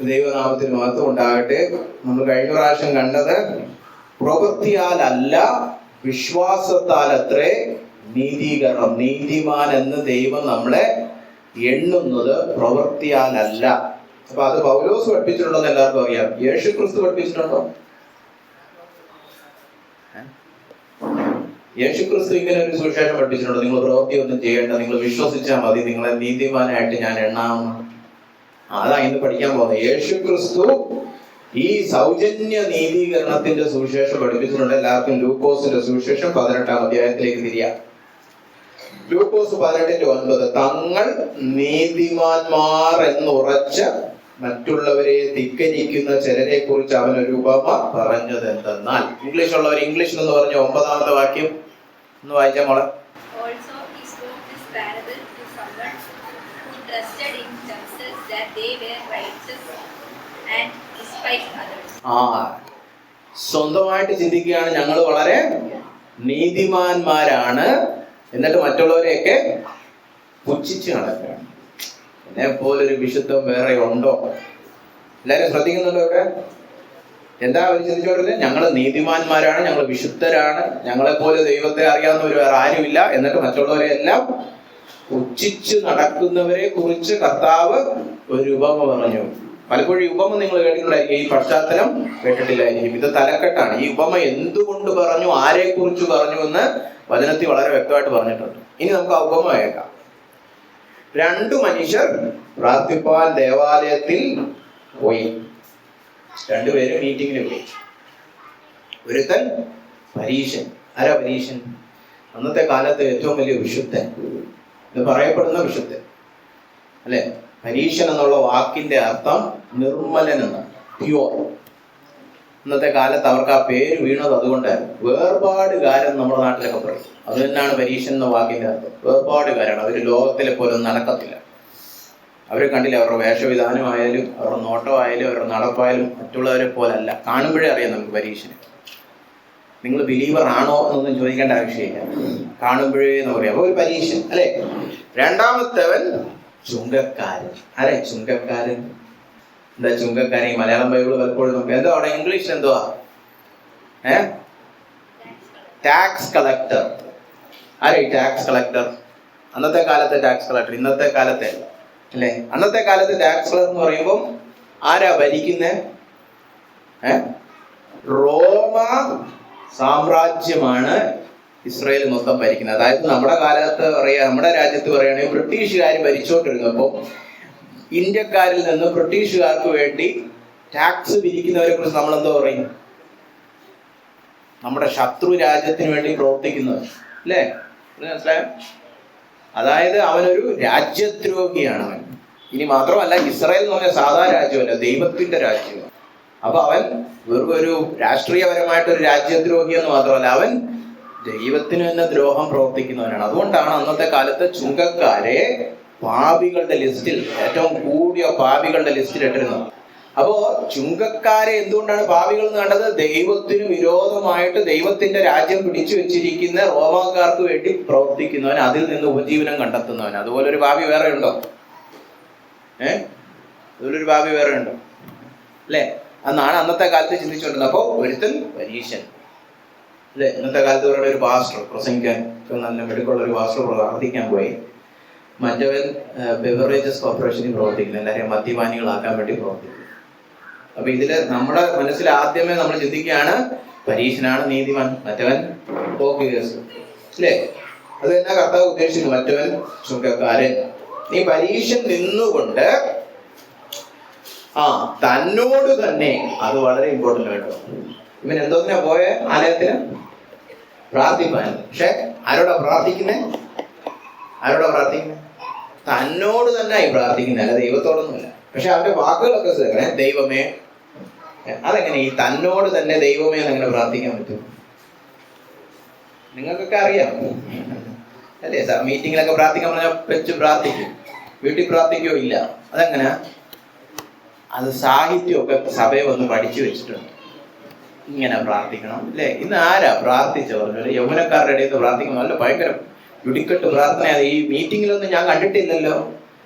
ദൈവനാമത്തിന് മഹത്വം ഉണ്ടാകട്ടെ. നമ്മൾ കഴിഞ്ഞ പ്രാവശ്യം കണ്ടത് പ്രവൃത്തിയാലല്ല വിശ്വാസത്താലത്രേ നീതീകരണം. നീതിമാൻ എന്ന് ദൈവം നമ്മളെ എണ്ണുന്നത് പ്രവൃത്തിയാലല്ല. അപ്പൊ അത് പൗലോസ് പഠിപ്പിച്ചിട്ടുണ്ടോന്ന് എല്ലാവർക്കും അറിയാം. യേശു ക്രിസ്തു പഠിപ്പിച്ചിട്ടുണ്ടോ? യേശു ക്രിസ്തു ഇങ്ങനെ ഒരു സുവിശേഷം പഠിപ്പിച്ചിട്ടുണ്ടോ? നിങ്ങൾ പ്രവൃത്തി ഒന്നും ചെയ്യേണ്ട, നിങ്ങൾ വിശ്വസിച്ചാൽ മതി, നിങ്ങളെ നീതിമാനായിട്ട് ഞാൻ എണ്ണാമെന്ന്. അതാ ഇന്ന് പഠിക്കാൻ പോകുന്നത്. യേശു ക്രിസ്തു ഈ സൗജന്യ നീതീകരണത്തിന്റെ സുവിശേഷം പഠിപ്പിച്ചിട്ടുണ്ട്. എല്ലാവർക്കും ലൂക്കോസിന്റെ സുവിശേഷം 18-ാം അധ്യായത്തിലേക്ക് തിരിയാം. ലൂക്കോസ് 18:9 തങ്ങൾ നീതിമാന്മാർ എന്നുറച്ച മറ്റുള്ളവരെ ധിക്കരിക്കുന്ന ചിലരെ കുറിച്ച് അവനൊരു ഉപമ പറഞ്ഞത് എന്തെന്നാൽ. ഇംഗ്ലീഷ് ഉള്ളവർ ഇംഗ്ലീഷിൽ എന്ന് പറഞ്ഞ 9-ാമത്തെ വാക്യം ഒന്ന് വായിച്ചാൽ മോളെ. സ്വന്തമായിട്ട് ചിന്തിക്കുകയാണ്, ഞങ്ങൾ വളരെ നീതിമാന്മാരാണ്, എന്നിട്ട് മറ്റുള്ളവരെയൊക്കെ പുച്ഛിച്ച് നടക്കുകയാണ്. എന്നെ പോലൊരു വിശുദ്ധം വേറെ ഉണ്ടോ? എല്ലാവരും ശ്രദ്ധിക്കുന്നുണ്ടോ ഇവിടെ? എന്താ അവർ ചിന്തിച്ചോണ്ടിരുന്നത്? ഞങ്ങൾ നീതിമാന്മാരാണ്, ഞങ്ങൾ വിശുദ്ധരാണ്, ഞങ്ങളെ പോലെ ദൈവത്തെ അറിയാവുന്നവർ വേറെ ആരുമില്ല, എന്നിട്ട് മറ്റുള്ളവരെ എല്ലാം പുച്ഛിച്ച് നടക്കുന്നവരെ കുറിച്ച് കർത്താവ് ഒരു ഉപമ പറഞ്ഞു. പലപ്പോഴും ഈ ഉപമ നിങ്ങൾ കേട്ടിട്ടുണ്ടായിരിക്കും, ഈ പശ്ചാത്തലം കേട്ടിട്ടില്ലായിരിക്കും. ഇത് തലക്കെട്ടാണ്. ഈ ഉപമ എന്തുകൊണ്ട് പറഞ്ഞു, ആരെ കുറിച്ച് പറഞ്ഞു എന്ന് വചനത്തിൽ വളരെ വ്യക്തമായിട്ട് പറഞ്ഞിട്ടുണ്ട്. ഇനി നമുക്ക് ആ ഉപമ കേൾക്കാം. 2 മനുഷ്യർ പ്രാർത്ഥിപ്പാൻ ദേവാലയത്തിൽ പോയി. 2 പേര് മീറ്റിങ്ങിന് പോയി. ഒരുത്തൻ പരീശൻ. ആരാ പരീശൻ? അന്നത്തെ കാലത്ത് ഏറ്റവും വലിയ വിശുദ്ധൻ, ഇത് പറയപ്പെടുന്ന വിശുദ്ധൻ അല്ലെ. പരീശൻ എന്നുള്ള വാക്കിന്റെ അർത്ഥം നിർമ്മലൻ എന്നാണ്, പ്യുവർ. ഇന്നത്തെ കാലത്ത് അവർക്ക് ആ പേര് വീണത് അതുകൊണ്ടായിരുന്നു. വേർപാടുകാരൻ നമ്മുടെ നാട്ടിലൊക്കെ പറയും. അത് തന്നെയാണ് പരീശൻ എന്ന വാക്കിന്റെ അർത്ഥം, വേർപാടുകാരാണ്. അവർ ലോകത്തിലെ പോലെ ഒന്നും നടക്കത്തില്ല. അവരെ കണ്ടില്ല, അവരുടെ വേഷവിധാനമായാലും അവരുടെ നോട്ടമായാലും അവരുടെ നടപ്പായാലും മറ്റുള്ളവരെ പോലല്ല. കാണുമ്പോഴേ അറിയാം നമുക്ക് പരീശന്. നിങ്ങൾ ബിലീവർ ആണോ എന്നൊന്നും ചോദിക്കേണ്ട ആവശ്യമില്ല, കാണുമ്പോഴേ എന്ന് പറയാം. അപ്പൊ ഒരു പരീശൻ അല്ലെ. 2-മത്തവൻ ചുങ്കക്കാരൻ. ആരെ ചുങ്കക്കാരൻ? എന്താ ചുങ്കക്കാരൻ? ഈ മലയാളം ബൈബിള് പലപ്പോഴും നമുക്ക് എന്താ അവിടെ ഇംഗ്ലീഷിൽ എന്തുവാ? Tax collector. ആരെ ടാക്സ് കളക്ടർ? അന്നത്തെ കാലത്തെ ടാക്സ് കളക്ടർ, ഇന്നത്തെ കാലത്തെ അല്ലെ. അന്നത്തെ കാലത്ത് ടാക്സ് കളക്ടർ എന്ന് പറയുമ്പോൾ ആരാ ഭരിക്കുന്നേ? റോമ സാമ്രാജ്യമാണ് ഇസ്രായേൽ മൊത്തം ഭരിക്കുന്നത്. അതായത് നമ്മുടെ കാലത്ത് പറയാ, നമ്മുടെ രാജ്യത്ത് പറയുകയാണെങ്കിൽ ബ്രിട്ടീഷുകാർ ഭരിച്ചുകൊണ്ടിരുന്നപ്പോൾ ഇന്ത്യക്കാരിൽ നിന്ന് ബ്രിട്ടീഷുകാർക്ക് വേണ്ടി ടാക്സ് പിരിക്കുന്നവരെ കുറിച്ച് നമ്മൾ എന്തോ പറയും? നമ്മുടെ ശത്രു രാജ്യത്തിന് വേണ്ടി പ്രവർത്തിക്കുന്നവർ അല്ലേ? മനസ്സിലായോ? അതായത് അവനൊരു രാജ്യദ്രോഹിയാണ് അവൻ. ഇനി മാത്രമല്ല, ഇസ്രായേൽ എന്ന് പറഞ്ഞാൽ സാധാ രാജ്യമല്ല, ദൈവത്തിന്റെ രാജ്യമാണ്. അപ്പൊ അവൻ വെറും ഒരു രാഷ്ട്രീയപരമായിട്ടൊരു രാജ്യദ്രോഹി എന്ന് മാത്രമല്ല, അവൻ ദൈവത്തിന് തന്നെ ദ്രോഹം പ്രവർത്തിക്കുന്നവനാണ്. അതുകൊണ്ടാണ് അന്നത്തെ കാലത്ത് ചുങ്കക്കാരെ പാപികളുടെ ലിസ്റ്റിൽ, ഏറ്റവും കൂടിയ പാപികളുടെ ലിസ്റ്റിൽ ഇട്ടിരുന്നത്. അപ്പോ ചുങ്കക്കാരെ എന്തുകൊണ്ടാണ് പാപികൾ എന്ന് കണ്ടത്? ദൈവത്തിന് വിരോധമായിട്ട് ദൈവത്തിന്റെ രാജ്യം പിടിച്ചു വെച്ചിരിക്കുന്ന റോമാക്കാർക്ക് വേണ്ടി പ്രവർത്തിക്കുന്നവൻ, അതിൽ നിന്ന് ഉപജീവനം കണ്ടെത്തുന്നവൻ. അതുപോലെ ഒരു പാപി വേറെ ഉണ്ടോ? അതുപോലൊരു പാപി വേറെ ഉണ്ടോ? അല്ലെ? അന്നാണ് അന്നത്തെ കാലത്ത് ചിന്തിച്ചുകൊണ്ടിരുന്നത്. അപ്പോ ഒരുത്തൻ പരീശൻ അല്ലെ. ഇന്നത്തെ കാലത്ത് പറയുന്ന ഒരു പാസ്റ്റർ പ്രസംഗിക്കാൻ, നല്ല മെടുക്കുള്ള ഒരു പാസ്റ്റർ പ്രാർത്ഥിക്കാൻ പോയി. മറ്റവൻ ബെവറേജസ് കോർപ്പറേഷനിൽ പ്രവർത്തിക്കുന്നു, എല്ലാവരെയും മദ്യപാനികളാക്കാൻ വേണ്ടി പ്രവർത്തിക്കുന്നു. അപ്പൊ ഇതില് നമ്മുടെ മനസ്സിൽ ആദ്യമേ നമ്മൾ ചിന്തിക്കുകയാണ്, പരീശനാണ് നീതിമാൻ, മറ്റവൻ പോക്കിയേഴ്സ് അല്ലേ. അത് തന്നെ കർത്താവ് ഉദ്ദേശിക്കുന്നു, മറ്റവൻ ചുങ്കക്കാരൻ. നീ പരീശൻ നിന്നുകൊണ്ട് തന്നോട് തന്നെ, അത് വളരെ ഇമ്പോർട്ടന്റ് കേട്ടോ. ഇവൻ എന്തോന്നിനാ പോയ ആലയത്തിന്? പ്രാർത്ഥിപ്പാൻ. പക്ഷെ ആരോടാ പ്രാർത്ഥിക്കുന്നേ? ആരോടാ പ്രാർത്ഥിക്കുന്നേ? തന്നോട് തന്നെ പ്രാർത്ഥിക്കുന്നേ, അല്ല ദൈവത്തോടൊന്നുമില്ല. പക്ഷെ അവന്റെ വാക്കുകളൊക്കെ ശ്രദ്ധിക്കണേ. ദൈവമേ, അതെങ്ങനെ ഈ തന്നോട് തന്നെ ദൈവമേ എന്നെങ്ങനെ പ്രാർത്ഥിക്കാൻ പറ്റും? നിങ്ങൾക്കൊക്കെ അറിയാം അല്ലേ? സാർ മീറ്റിങ്ങിലൊക്കെ പ്രാർത്ഥിക്കാൻ പറഞ്ഞാൽ വെച്ച് പ്രാർത്ഥിക്കും, വീട്ടിൽ പ്രാർത്ഥിക്കോ? ഇല്ല. അതെങ്ങനെ? അത് സാഹിത്യമൊക്കെ സഭയെ വന്ന് പഠിച്ചു വെച്ചിട്ടുണ്ട്, ഇങ്ങനെ പ്രാർത്ഥിക്കണം അല്ലേ. ഇന്ന് ആരാ പ്രാർത്ഥിച്ചവർ? യൗവനക്കാരുടെ ഇടയിൽ പ്രാർത്ഥിക്കണം, നല്ല ഭയങ്കര ചുടിക്കെട്ട് പ്രാർത്ഥന. ഈ മീറ്റിങ്ങിലൊന്നും ഞാൻ കണ്ടിട്ടില്ലല്ലോ.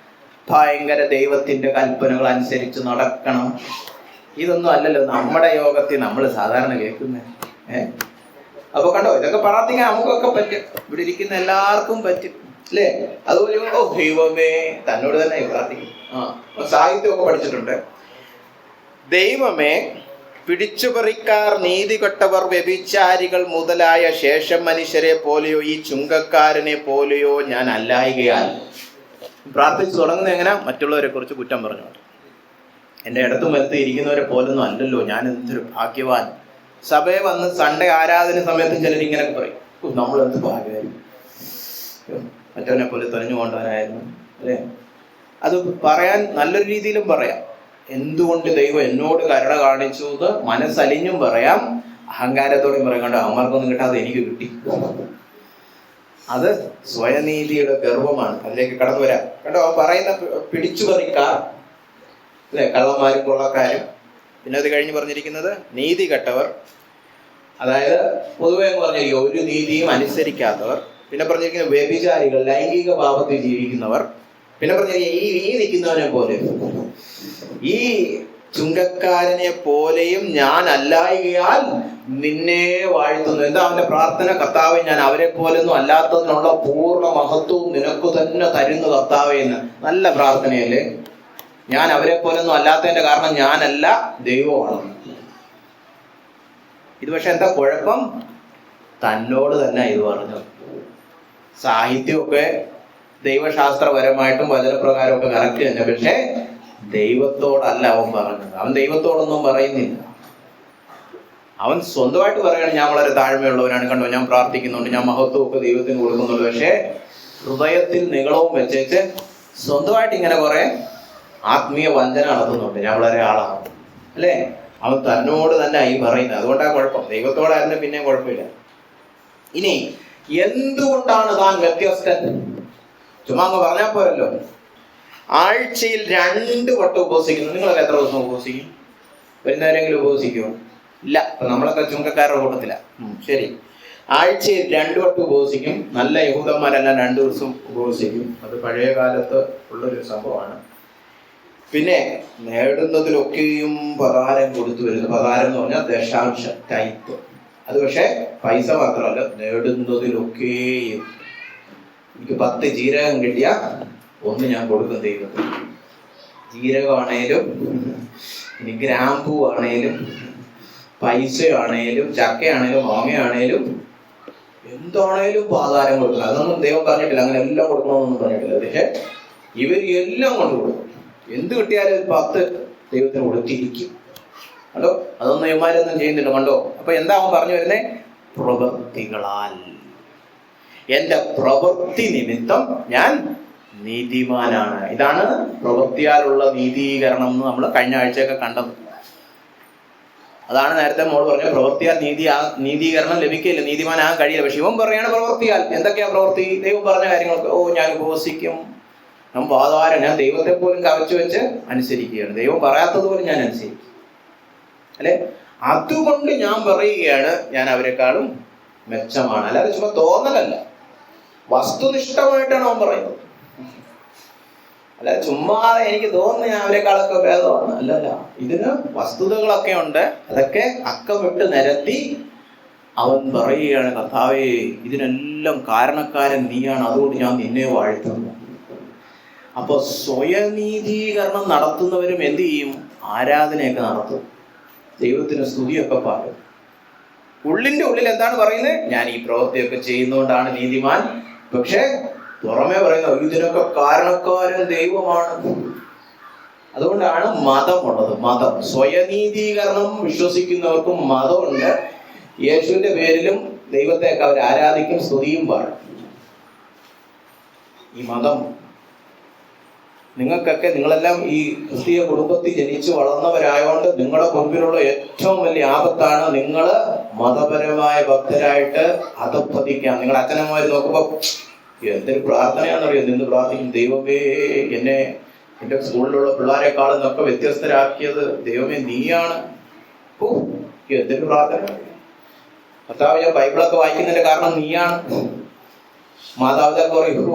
ഭയങ്കര ദൈവത്തിന്റെ കൽപ്പനകൾ അനുസരിച്ച് നടക്കണം. ഇതൊന്നും അല്ലല്ലോ നമ്മുടെ യോഗത്തിൽ നമ്മൾ സാധാരണ കേൾക്കുന്നത്. അപ്പൊ കണ്ടോ, ഇതൊക്കെ പ്രാർത്ഥിക്കാൻ നമുക്കൊക്കെ പറ്റും, ഇവിടെ ഇരിക്കുന്ന എല്ലാവർക്കും പറ്റും അല്ലേ? അതുപോലെ ദൈവമേ തന്നോട് തന്നെ പ്രാർത്ഥിക്കും. സാഹിത്യമൊക്കെ പഠിച്ചിട്ടുണ്ട്. ദൈവമേ, പിടിച്ചുപറിക്കാർ, നീതികെട്ടവർ, വ്യഭിചാരികൾ മുതലായ ശേഷം മനുഷ്യരെ പോലെയോ ഈ ചുങ്കക്കാരനെ പോലെയോ ഞാൻ അല്ലായികയാൽ. പ്രാർത്ഥിച്ചു തുടങ്ങുന്നത് എങ്ങനെ? മറ്റുള്ളവരെ കുറിച്ച് കുറ്റം പറഞ്ഞു. എൻ്റെ ഇടത്തും വലത്തും ഇരിക്കുന്നവരെ പോലൊന്നും അല്ലല്ലോ, ഞാൻ എന്തൊരു ഭാഗ്യവാൻ. സഭയെ വന്ന് സൺഡേ ആരാധന സമയത്ത് ചിലർ ഇങ്ങനെയൊക്കെ പറയും, നമ്മൾ എന്ത് ഭാഗ്യമായിരുന്നു, മറ്റവനെ പോലെ തെരഞ്ഞു കൊണ്ടവനായിരുന്നു അല്ലേ? അത് പറയാൻ നല്ലൊരു രീതിയിലും പറയാം. എന്തുകൊണ്ട് ദൈവം എന്നോട് കരുണ കാണിച്ചു എന്ന് മനസ്സലിഞ്ഞും പറയാം, അഹങ്കാരത്തോടെയും പറയാം. കണ്ടോ, അമ്മമാർക്കൊന്നും കിട്ടാതെ എനിക്ക് കിട്ടി. അത് സ്വയനീതിയുടെ ഗർവമാണ്. അതിലേക്ക് കടന്നു വരാം. കണ്ടോ, പറയുന്ന പിടിച്ചുപറിക്കാർ അല്ലെ, കള്ളന്മാരും കൊള്ളക്കാരും. പിന്നെ അത് കഴിഞ്ഞ് പറഞ്ഞിരിക്കുന്നത് നീതി കെട്ടവർ, അതായത് പൊതുവെ പറഞ്ഞിരിക്കുക ഒരു നീതിയും അനുസരിക്കാത്തവർ. പിന്നെ പറഞ്ഞിരിക്കുന്നത് വ്യഭിചാരികൾ, ലൈംഗിക പാപത്തിൽ ജീവിക്കുന്നവർ. പിന്നെ പറഞ്ഞിരിക്കുക ഈ നിൽക്കുന്നവനെ പോലെ, ഈ ചുങ്കക്കാരനെ പോലെയും ഞാൻ അല്ലായികയാൽ നിന്നെ വാഴ്ത്തുന്നു. എന്താ അവന്റെ പ്രാർത്ഥന? കർത്താവേ, ഞാൻ അവരെ പോലൊന്നും അല്ലാത്തതിനുള്ള പൂർണ്ണ മഹത്വവും നിനക്ക് തന്നെ തരുന്നു കർത്താവേ എന്ന്. നല്ല പ്രാർത്ഥനയല്ലേ? ഞാൻ അവരെ പോലൊന്നും അല്ലാത്തതിന്റെ കാരണം ഞാനല്ല, ദൈവമാണ്. ഇത് പക്ഷെ എന്താ കുഴപ്പം? തന്നോട് തന്നെ ഇത് പറഞ്ഞു. സാഹിത്യമൊക്കെ ദൈവശാസ്ത്രപരമായിട്ടും വചനപ്രകാരവും ഒക്കെ കറക്റ്റ് തന്നെ, പക്ഷെ ദൈവത്തോടല്ല അവൻ പറഞ്ഞത്. അവൻ ദൈവത്തോടൊന്നും പറയുന്നില്ല. അവൻ സ്വന്തമായിട്ട് പറയണം, ഞാൻ വളരെ താഴ്മയുള്ളവനാണ്, കണ്ടോ ഞാൻ പ്രാർത്ഥിക്കുന്നുണ്ട്, ഞാൻ മഹത്വമൊക്കെ ദൈവത്തിന് കൊടുക്കുന്നുണ്ട്. പക്ഷെ ഹൃദയത്തിൽ നിങ്ങളവും വെച്ചേച്ച് സ്വന്തമായിട്ട് ഇങ്ങനെ കുറെ ആത്മീയ വഞ്ചന നടത്തുന്നുണ്ട്, ഞാൻ വളരെ ആളാണ് അല്ലേ? അവൻ തന്നോട് തന്നെ ഈ പറയുന്നത്. അതുകൊണ്ടാണ് കുഴപ്പം. ദൈവത്തോടായിരുന്നു പിന്നെയും കുഴപ്പമില്ല. ഇനി എന്തുകൊണ്ടാണ് താൻ വ്യത്യസ്തൻ? ചുമ്മാ അങ്ങ് പറഞ്ഞാൽ പോരല്ലോ. ആഴ്ചയിൽ 2 വട്ടം ഉപവസിക്കുന്നു. നിങ്ങളൊക്കെ എത്ര ദിവസം ഉപവസിക്കും? വരുന്നവരെങ്കിലും ഉപവസിക്കുമോ? ഇല്ല. അപ്പൊ നമ്മളൊക്കെ ചുങ്കക്കാരുടെ കൂട്ടത്തില്ല. ശരി, ആഴ്ചയിൽ 2 വട്ടം ഉപവസിക്കും. നല്ല യഹൂദന്മാരെല്ലാം 2 ദിവസം ഉപവസിക്കും. അത് പഴയ കാലത്ത് ഉള്ളൊരു സംഭവമാണ്. പിന്നെ നേടുന്നതിലൊക്കെയും പകാരം കൊടുത്തു വരുന്നു. പകാരം എന്ന് പറഞ്ഞാൽ ദശാംശ ടൈപ്പ്. അത് പക്ഷെ പൈസ മാത്രമല്ല, നേടുന്നതിലൊക്കെയും. എനിക്ക് 10 ജീരകം കിട്ടിയ 1 ഞാൻ കൊടുക്കും ദൈവത്തിന്. ജീരകമാണേലും ഇനി ഗ്രാമ്പൂ ആണേലും പൈസയാണേലും ചക്കയാണേലും മാങ്ങയാണേലും എന്താണേലും ആധാരം കൊടുക്കണം. അതൊന്നും ദൈവം പറഞ്ഞിട്ടില്ല, അങ്ങനെ എല്ലാം കൊടുക്കണമെന്നൊന്നും പറഞ്ഞിട്ടില്ല. പക്ഷെ ഇവർ എല്ലാം കൊണ്ട് കൊടുക്കും. എന്ത് കിട്ടിയാലും 10 ദൈവത്തിന് കൊടുത്തിരിക്കും. കണ്ടോ, അതൊന്നും ഇവന്മാരൊന്നും ചെയ്യുന്നില്ല. കണ്ടോ, അപ്പൊ എന്താ അവൻ പറഞ്ഞു വരുന്നേ? പ്രവൃത്തികളാൽ, എന്റെ പ്രവൃത്തി നിമിത്തം ഞാൻ നീതിമാനാണ്. ഇതാണ് പ്രവൃത്തിയാലുള്ള നീതീകരണം എന്ന് നമ്മൾ കഴിഞ്ഞ ആഴ്ചയൊക്കെ കണ്ടത്. അതാണ് നേരത്തെ മോള് പറഞ്ഞ പ്രവൃത്തിയാൽ നീതീകരണം ലഭിക്കില്ല, നീതിമാനാകാൻ കഴിയില്ല. പക്ഷെ ഇവൻ പറയാണ് പ്രവൃത്തിയാൽ. എന്തൊക്കെയാ പ്രവൃത്തി? ദൈവം പറഞ്ഞ കാര്യങ്ങളൊക്കെ. ഞാൻ ഉപവസിക്കും, ഞാൻ വാതാരം, ഞാൻ ദൈവത്തെ പോലും കവച്ചു വെച്ച് അനുസരിക്കുകയാണ്, ദൈവം പറയാത്തത് പോലും ഞാൻ അനുസരിക്കും അല്ലെ? അതുകൊണ്ട് ഞാൻ പറയുകയാണ് ഞാൻ അവരെക്കാളും മെച്ചമാണ്. അല്ലാതെ ചുമ്മാ തോന്നലല്ല, വസ്തുനിഷ്ഠമായിട്ടാണ് അവൻ പറയുന്നത്. അല്ലാതെ ചുമ്മാതെ എനിക്ക് തോന്നുന്നു ഞാൻ അവരെക്കാളൊക്കെ ഭേദമാണ്, അല്ലല്ല. ഇതിന് വസ്തുതകളൊക്കെ ഉണ്ട്. അതൊക്കെ അക്കമിട്ട് നിരത്തി അവൻ പറയുകയാണ്, കർത്താവേ, ഇതിനെല്ലാം കാരണക്കാരൻ നീയാണ്, അതുകൊണ്ട് ഞാൻ നിന്നെ വാഴ്ത്തുന്നു. അപ്പൊ സ്വയനീതീകരണം നടത്തുന്നവരും എന്ത് ചെയ്യും? ആരാധനയൊക്കെ നടത്തും, ദൈവത്തിന് സ്തുതിയൊക്കെ പാടും. ഉള്ളിന്റെ ഉള്ളിൽ എന്താണ് പറയുന്നത്? ഞാൻ ഈ പ്രവൃത്തിയൊക്കെ ചെയ്യുന്നതുകൊണ്ടാണ് നീതിമാൻ. പക്ഷെ പുറമെ പറയുന്ന ഇതിനൊക്കെ കാരണക്കാരൻ ദൈവമാണ്. അതുകൊണ്ടാണ് മതമുള്ളത്. മതം, സ്വയനീതീകരണം വിശ്വസിക്കുന്നവർക്കും മതമുണ്ട്. യേശുവിന്റെ പേരിലും ദൈവത്തെയൊക്കെ അവർ ആരാധിക്കും, സ്തുതിയും പാടും. ഈ മതം നിങ്ങൾക്കൊക്കെ, നിങ്ങളെല്ലാം ഈ ക്രിസ്തീയ കുടുംബത്തിൽ ജനിച്ചു വളർന്നവരായതുകൊണ്ട് നിങ്ങളുടെ മുമ്പിലുള്ള ഏറ്റവും വലിയ ആപത്താണ് നിങ്ങൾ മതപരമായ ഭക്തരായിട്ട് അധപ്പതിക്കാം. നിങ്ങളുടെ അച്ഛനമ്മമാർ നോക്കുമ്പോൾ എന്തൊരു പ്രാർത്ഥനയാണെന്നറിയാം, നിന്ന് പ്രാർത്ഥിക്കും, ദൈവമേ എന്നെ എൻ്റെ സ്കൂളിലുള്ള പിള്ളേരെക്കാളും ഒക്കെ വ്യത്യസ്തരാക്കിയത് ദൈവമേ നീയാണ്. എന്തൊരു പ്രാർത്ഥന! കർത്താവ്, ഞാൻ ബൈബിളൊക്കെ വായിക്കുന്നതിന്റെ കാരണം നീയാണ്. മാതാപിതാക്കൾ പറയും,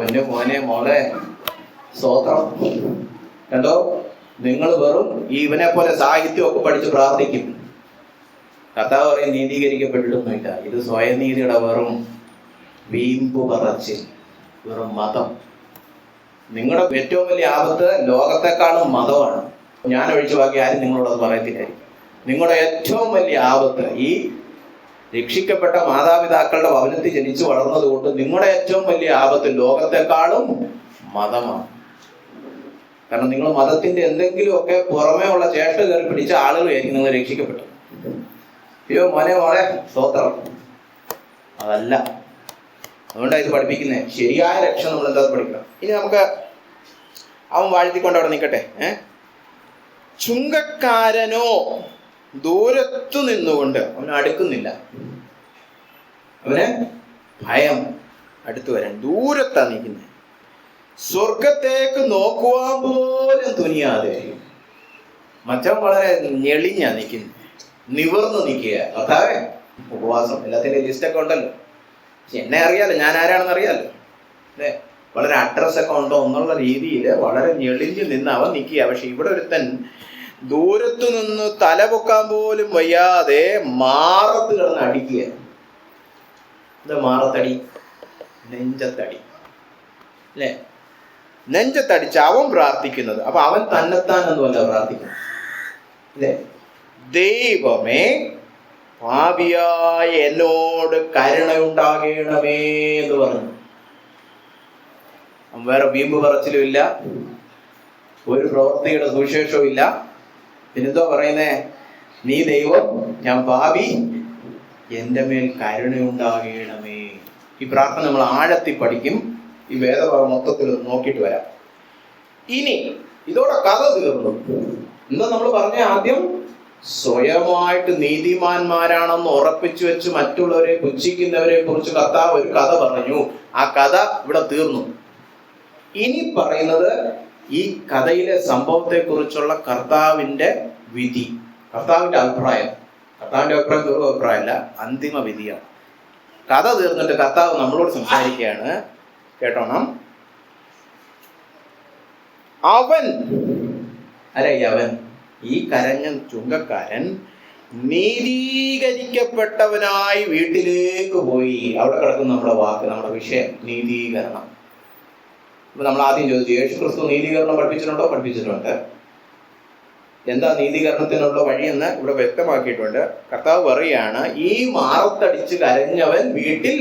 എന്റെ മോനെ മോളെ സ്തോത്രം. കണ്ടോ, നിങ്ങൾ വെറും ഇവനെ പോലെ സാഹിത്യമൊക്കെ പഠിച്ച് പ്രാർത്ഥിക്കും. കർത്താവ് പറയും നീതീകരിക്കപ്പെട്ടിട്ടൊന്നുമില്ല. ഇത് സ്വയനീതിയുടെ വെറും വീമ്പു പറച്ചിൽ, വെറും മതം. നിങ്ങളുടെ ഏറ്റവും വലിയ ആപത്ത് ലോകത്തെക്കാളും മതമാണ്. ഞാൻ ഒഴിച്ചു ബാക്കി ആരും നിങ്ങളോടത് പറയത്തില്ലായിരിക്കും. നിങ്ങളുടെ ഏറ്റവും വലിയ ആപത്ത് ഈ രക്ഷിക്കപ്പെട്ട മാതാപിതാക്കളുടെ ഭവനത്തിൽ ജനിച്ചു വളർന്നതുകൊണ്ട് നിങ്ങളുടെ ഏറ്റവും വലിയ ആപത്ത് ലോകത്തെക്കാളും മതമാണ്. കാരണം നിങ്ങൾ മതത്തിന്റെ എന്തെങ്കിലുമൊക്കെ പുറമേ ഉള്ള ചേഷ്ട കയറി പിടിച്ച ആളുകളായിരിക്കും നിങ്ങൾ രക്ഷിക്കപ്പെട്ടത്. അയ്യോ മോനെ സ്തോത്രം, അതല്ല. അതുകൊണ്ടാണ് ഇത് പഠിപ്പിക്കുന്നത്. ശരിയായ രക്ഷ നമ്മൾ എന്താ പഠിക്കണം. ഇനി നമുക്ക് അവൻ വാഴ്ത്തിക്കൊണ്ട് അവിടെ നിൽക്കട്ടെ. ചുങ്കക്കാരനോ ദൂരത്തു നിന്നുകൊണ്ട്, അവൻ അടുക്കുന്നില്ല, അവന് ഭയം, അടുത്തു വരാൻ ദൂരത്താ നിൽക്കുന്നത്. സ്വർഗത്തേക്ക് നോക്കുവാൻ പോലും തുനിയാതെ, മറ്റവൻ വളരെ ഞെളിഞ്ഞാ നിൽക്കുന്നത്, നിവർന്നു നിൽക്കുക. കർത്താവേ, ഉപവാസം എല്ലാത്തിൻ്റെ ലിസ്റ്റൊക്കെ ഉണ്ടല്ലോ, എന്നെ അറിയാലോ, ഞാൻ ആരാണെന്ന് അറിയാലോ അല്ലേ, വളരെ അഡ്രസ്സൊക്കെ ഉണ്ടോ എന്നുള്ള രീതിയിൽ വളരെ ഞെളിഞ്ഞു നിന്ന് അവൻ നിൽക്കുക. പക്ഷെ ഇവിടെ ഒരുത്തൻ ദൂരത്തു നിന്ന് തല പൊക്കാൻ പോലും വയ്യാതെ മാറത്ത് കിടന്ന് അടിക്കുക. എന്താ മാറത്തടി? നെഞ്ചത്തടി അല്ലേ? നെഞ്ചത്തടിച്ച് അവൻ പ്രാർത്ഥിക്കുന്നത്. അപ്പൊ അവൻ തന്നെത്താനൊന്നുമല്ല പ്രാർത്ഥിക്കുന്നത് അല്ലേ? ദൈവമേ, പാപിയായ എന്നോട് കരുണയുണ്ടാകണമേ എന്ന് പറഞ്ഞു. വേറെ വീമ്പ് പറച്ചിലുമില്ല, ഒരു പ്രവൃത്തിയുടെ സുവിശേഷവും ഇല്ല. പിന്നെന്തോ പറയുന്നേ? നീ ദൈവം, ഞാൻ പാപി, എൻ്റെ മേൽ കരുണയുണ്ടാകണമേ. ഈ പ്രാർത്ഥന നമ്മൾ ആഴത്തിൽ പഠിക്കും. ഈ വേദഭാഗം മൊത്തത്തിൽ നോക്കിയിട്ട് വരാം. ഇനി ഇതോടെ കഥ തീർന്നു. എന്താ നമ്മൾ പറഞ്ഞ? ആദ്യം സ്വയമായിട്ട് നീതിമാന്മാരാണെന്ന് ഉറപ്പിച്ചു വെച്ച് മറ്റുള്ളവരെ പുച്ഛിക്കുന്നവരെ കുറിച്ച് കർത്താവ് ഒരു കഥ പറഞ്ഞു. ആ കഥ ഇവിടെ തീർന്നു. ഇനി പറയുന്നത് ഈ കഥയിലെ സംഭവത്തെ കുറിച്ചുള്ള കർത്താവിന്റെ വിധി, കർത്താവിന്റെ അഭിപ്രായം. കർത്താവിന്റെ അഭിപ്രായം വെറും അഭിപ്രായമല്ല, അന്തിമ വിധിയാണ്. കഥ തീർന്നിട്ട് കർത്താവ് നമ്മളോട് സംസാരിക്കുകയാണ്. കേട്ടോണം. അവൻ അവൻ ഈ കരഞ്ഞ ചുങ്കക്കാരൻ നീതീകരിക്കപ്പെട്ടവനായി വീട്ടിലേക്ക് പോയി. അവിടെ കിടക്കുന്ന നമ്മുടെ വാക്ക്, നമ്മുടെ വിഷയം നീതീകരണം. അപ്പൊ നമ്മൾ ആദ്യം ചോദിച്ചു, യേശു ക്രിസ്തു നീതീകരണം പഠിപ്പിച്ചിട്ടുണ്ടോ? പഠിപ്പിച്ചിട്ടുണ്ട്. എന്താ നീതീകരണത്തിനുള്ള വഴിയെന്ന് ഇവിടെ വ്യക്തമാക്കിയിട്ടുണ്ട്. കർത്താവ് പറയുകയാണ്, ഈ മാറത്തടിച്ച് കരഞ്ഞവൻ വീട്ടിൽ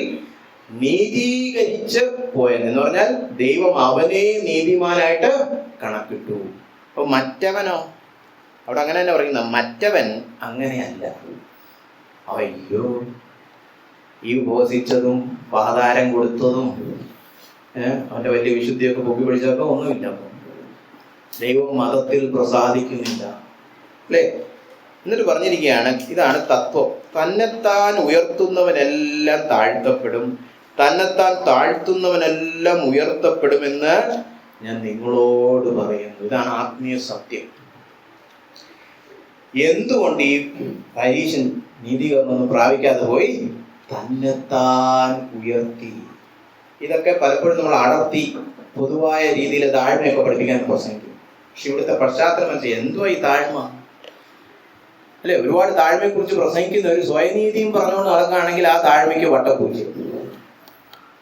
നീതീകരിച്ച് പോയെന്ന്. എന്ന് പറഞ്ഞാൽ ദൈവം അവനെ നീതിമാനായിട്ട് കണക്കിട്ടു. അപ്പൊ മറ്റവനോ? അവിടെ അങ്ങനെ തന്നെ പറയുന്ന, മറ്റവൻ അങ്ങനെയല്ല. അയ്യോ, ഈ ഉപവസിച്ചതും പാതാരം കൊടുത്തതും അവന്റെ വലിയ വിശുദ്ധിയൊക്കെ പൊക്കി പിടിച്ചതൊക്കെ ഒന്നുമില്ല. ദൈവം മതത്തിൽ പ്രസാദിക്കുന്നില്ല അല്ലേ? എന്നിട്ട് പറഞ്ഞിരിക്കുകയാണ്, ഇതാണ് തത്വം. തന്നെത്താൻ ഉയർത്തുന്നവനെല്ലാം താഴ്ത്തപ്പെടും, തന്നെത്താൻ താഴ്ത്തുന്നവനെല്ലാം ഉയർത്തപ്പെടുമെന്ന് ഞാൻ നിങ്ങളോട് പറയുന്നു. ഇതാണ് ആത്മീയ സത്യം. എന്തുകൊണ്ട് ഈ പരീശൻ നീതീകരണം പ്രാപിക്കാതെ പോയി? തന്നെത്താൻ ഉയർത്തി. ഇതൊക്കെ പലപ്പോഴും നമ്മൾ അടർത്തി പൊതുവായ രീതിയിൽ താഴ്മയൊക്കെ പഠിപ്പിക്കാൻ പ്രസംഗിക്കും. പക്ഷെ ഇവിടുത്തെ പശ്ചാത്തലം വെച്ചാൽ എന്തുവാ ഈ താഴ്മ അല്ലെ? ഒരുപാട് താഴ്മയെ കുറിച്ച് പ്രസംഗിക്കുന്ന ഒരു സ്വയനീതിയും പറഞ്ഞുകൊണ്ട് നടക്കുകയാണെങ്കിൽ ആ താഴ്മയ്ക്ക് വട്ടപ്പൂച്ച.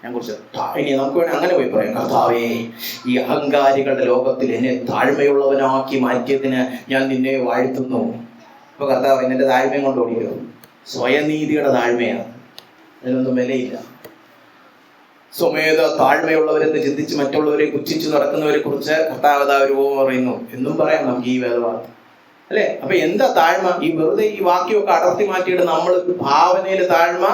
ഞാൻ കുറിച്ച് ഇനി നമുക്ക് വേണ്ടി അങ്ങനെ പോയി പറയാം, കർത്താവേ, ഈ അഹങ്കാരികളുടെ ലോകത്തിൽ എന്നെ താഴ്മയുള്ളവനാക്കി മാറ്റിയതിന് ഞാൻ നിന്നെ വാഴ്ത്തുന്നു. ഇപ്പൊ കർത്താവ് എന്നെ താഴ്മയും കൊണ്ട് ഓടിക്കും. സ്വയനീതിയുടെ താഴ്മയാണ്, അതിനൊന്നും വിലയില്ല. സ്വമേധ താഴ്മയുള്ളവരെന്ന് ചിന്തിച്ച് മറ്റുള്ളവരെ പുച്ഛിച്ചു നടക്കുന്നവരെ കുറിച്ച് കർത്താവ് ഒരു പറയുന്നു എന്നും പറയാം നമുക്ക് ഈ വേദഭാഗം അല്ലെ? അപ്പൊ എന്താ താഴ്മ? ഈ വെറുതെ ഈ വാക്യമൊക്കെ അടർത്തി മാറ്റിയിട്ട് നമ്മൾ ഭാവനയില് താഴ്മ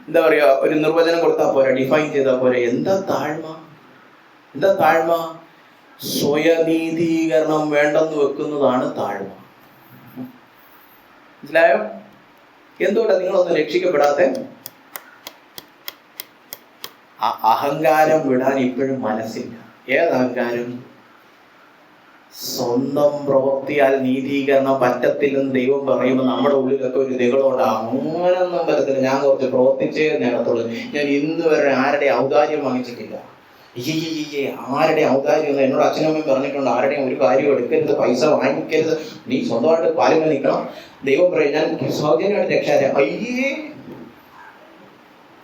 എന്താ പറയാ, ഒരു നിർവചനം കൊടുത്താൽ പോരാ, ഡിഫൈൻ ചെയ്താൽ പോരാ. എന്താ താഴ്മ? എന്താ താഴ്മ? സ്വയനീതീകരണം വേണ്ടെന്ന് വെക്കുന്നതാണ് താഴ്മ. മനസ്സിലായോ? എന്തുകൊണ്ടാ നിങ്ങളൊന്നും രക്ഷിക്കപ്പെടാത്ത? അഹങ്കാരം വിടാൻ ഇപ്പോഴും മനസ്സില്ല. ഏത് അഹങ്കാരം? സ്വന്തം പ്രവൃത്തിയാൽ നീതീകരണം പറ്റത്തില്ലെന്ന് ദൈവം പറയുമ്പോൾ നമ്മുടെ ഉള്ളിലൊക്കെ ഒരു നികളോട് അങ്ങനൊന്നും പറ്റത്തില്ല, ഞാൻ കുറച്ച് പ്രവർത്തിച്ചേ നേടത്തുള്ളൂ, ഞാൻ ഇന്ന് വരെ ആരുടെ ഔദാര്യം വാങ്ങിച്ചിട്ടില്ല, ആരുടെയും ഔദാര്യം എന്നോട് അച്ഛനും അമ്മയും പറഞ്ഞിട്ടുണ്ട്, ആരുടെയും ഒരു കാര്യം എടുക്കരുത്, പൈസ വാങ്ങിക്കരുത്, നീ സ്വന്തമായിട്ട് കാലിൽ നിൽക്കണം. ദൈവം പറയും ഞാൻ സൗജന്യമായിട്ട് രക്ഷാരാം.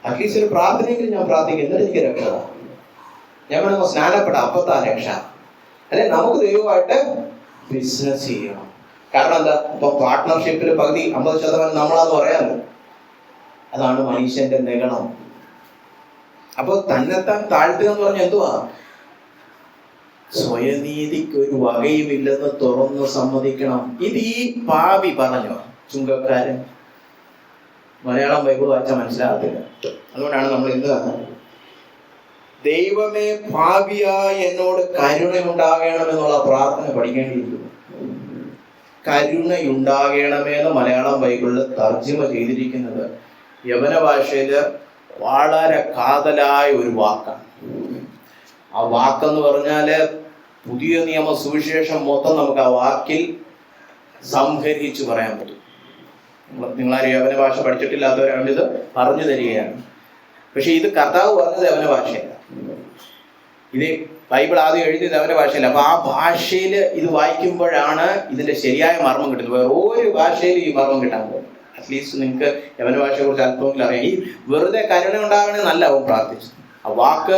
അറ്റ്ലീസ്റ്റ് ഒരു പ്രാർത്ഥനയെങ്കിലും ഞാൻ പ്രാർത്ഥിക്കും, എന്നിട്ട് എനിക്ക് രക്ഷത. ഞാൻ വേണമെങ്കിൽ സ്നാനപ്പെടാം, അപ്പത്താ രക്ഷ. അല്ലെ, നമുക്ക് ദൈവമായിട്ട് ബിസിനസ് ചെയ്യണം. കാരണം എന്താ, ഇപ്പൊ പാർട്ട്ണർഷിപ്പിൽ പകുതി 50% നമ്മളാന്ന് പറയാമല്ലോ. അതാണ് മനുഷ്യന്റെ നിഗണം. അപ്പൊ തന്നെത്താൻ താഴ്ത്തുക എന്ന് പറഞ്ഞാൽ എന്തുവാ? സ്വയനീതിക്ക് ഒരു വകയുമില്ലെന്ന് തുറന്ന് സമ്മതിക്കണം. ഇത് ഈ പാപി പറഞ്ഞു, ചുങ്കക്കാരൻ. മലയാളം ബൈബിൾ വായിച്ചാൽ മനസ്സിലാകത്തില്ല. അതുകൊണ്ടാണ് നമ്മൾ ഇന്ന് ദൈവമേ പാപിയായ എന്നോട് കരുണയുണ്ടാകണമെന്നുള്ള പ്രാർത്ഥന പഠിക്കേണ്ടിയിരിക്കുന്നു. കരുണയുണ്ടാകണമെന്ന് മലയാളം ബൈബിളിൽ തർജ്ജിമ ചെയ്തിരിക്കുന്നത് യവന ഭാഷയില് വളരെ കാതലായ ഒരു വാക്കാണ്. ആ വാക്കെന്ന് പറഞ്ഞാല് പുതിയ നിയമ സുവിശേഷം മൊത്തം നമുക്ക് ആ വാക്കിൽ സംഹരിച്ച് പറയാൻ പറ്റും. നിങ്ങളാരും യവന ഭാഷ പഠിച്ചിട്ടില്ലാത്തവരാണ് ഇത് പറഞ്ഞു തരികയാണ്. പക്ഷെ ഇത് കർത്താവ് പറഞ്ഞത് യവന ഭാഷയല്ല, ഇത് ബൈബിൾ ആദ്യം എഴുതിയത് യവന ഭാഷയല്ല. അപ്പൊ ആ ഭാഷയിൽ ഇത് വായിക്കുമ്പോഴാണ് ഇതിന്റെ ശരിയായ മർമ്മം കിട്ടുന്നത്. വേറെ ഒരു ഭാഷയിൽ ഈ മർമ്മം കിട്ടാൻ പോകും. അറ്റ്ലീസ്റ്റ് നിങ്ങൾക്ക് യവന ഭാഷയെ കുറിച്ച് അല്പമെങ്കിലും അറിയാം. ഈ വെറുതെ കരുണ ഉണ്ടാകണേ നല്ല അവൻ പ്രാർത്ഥിച്ചു. ആ വാക്ക്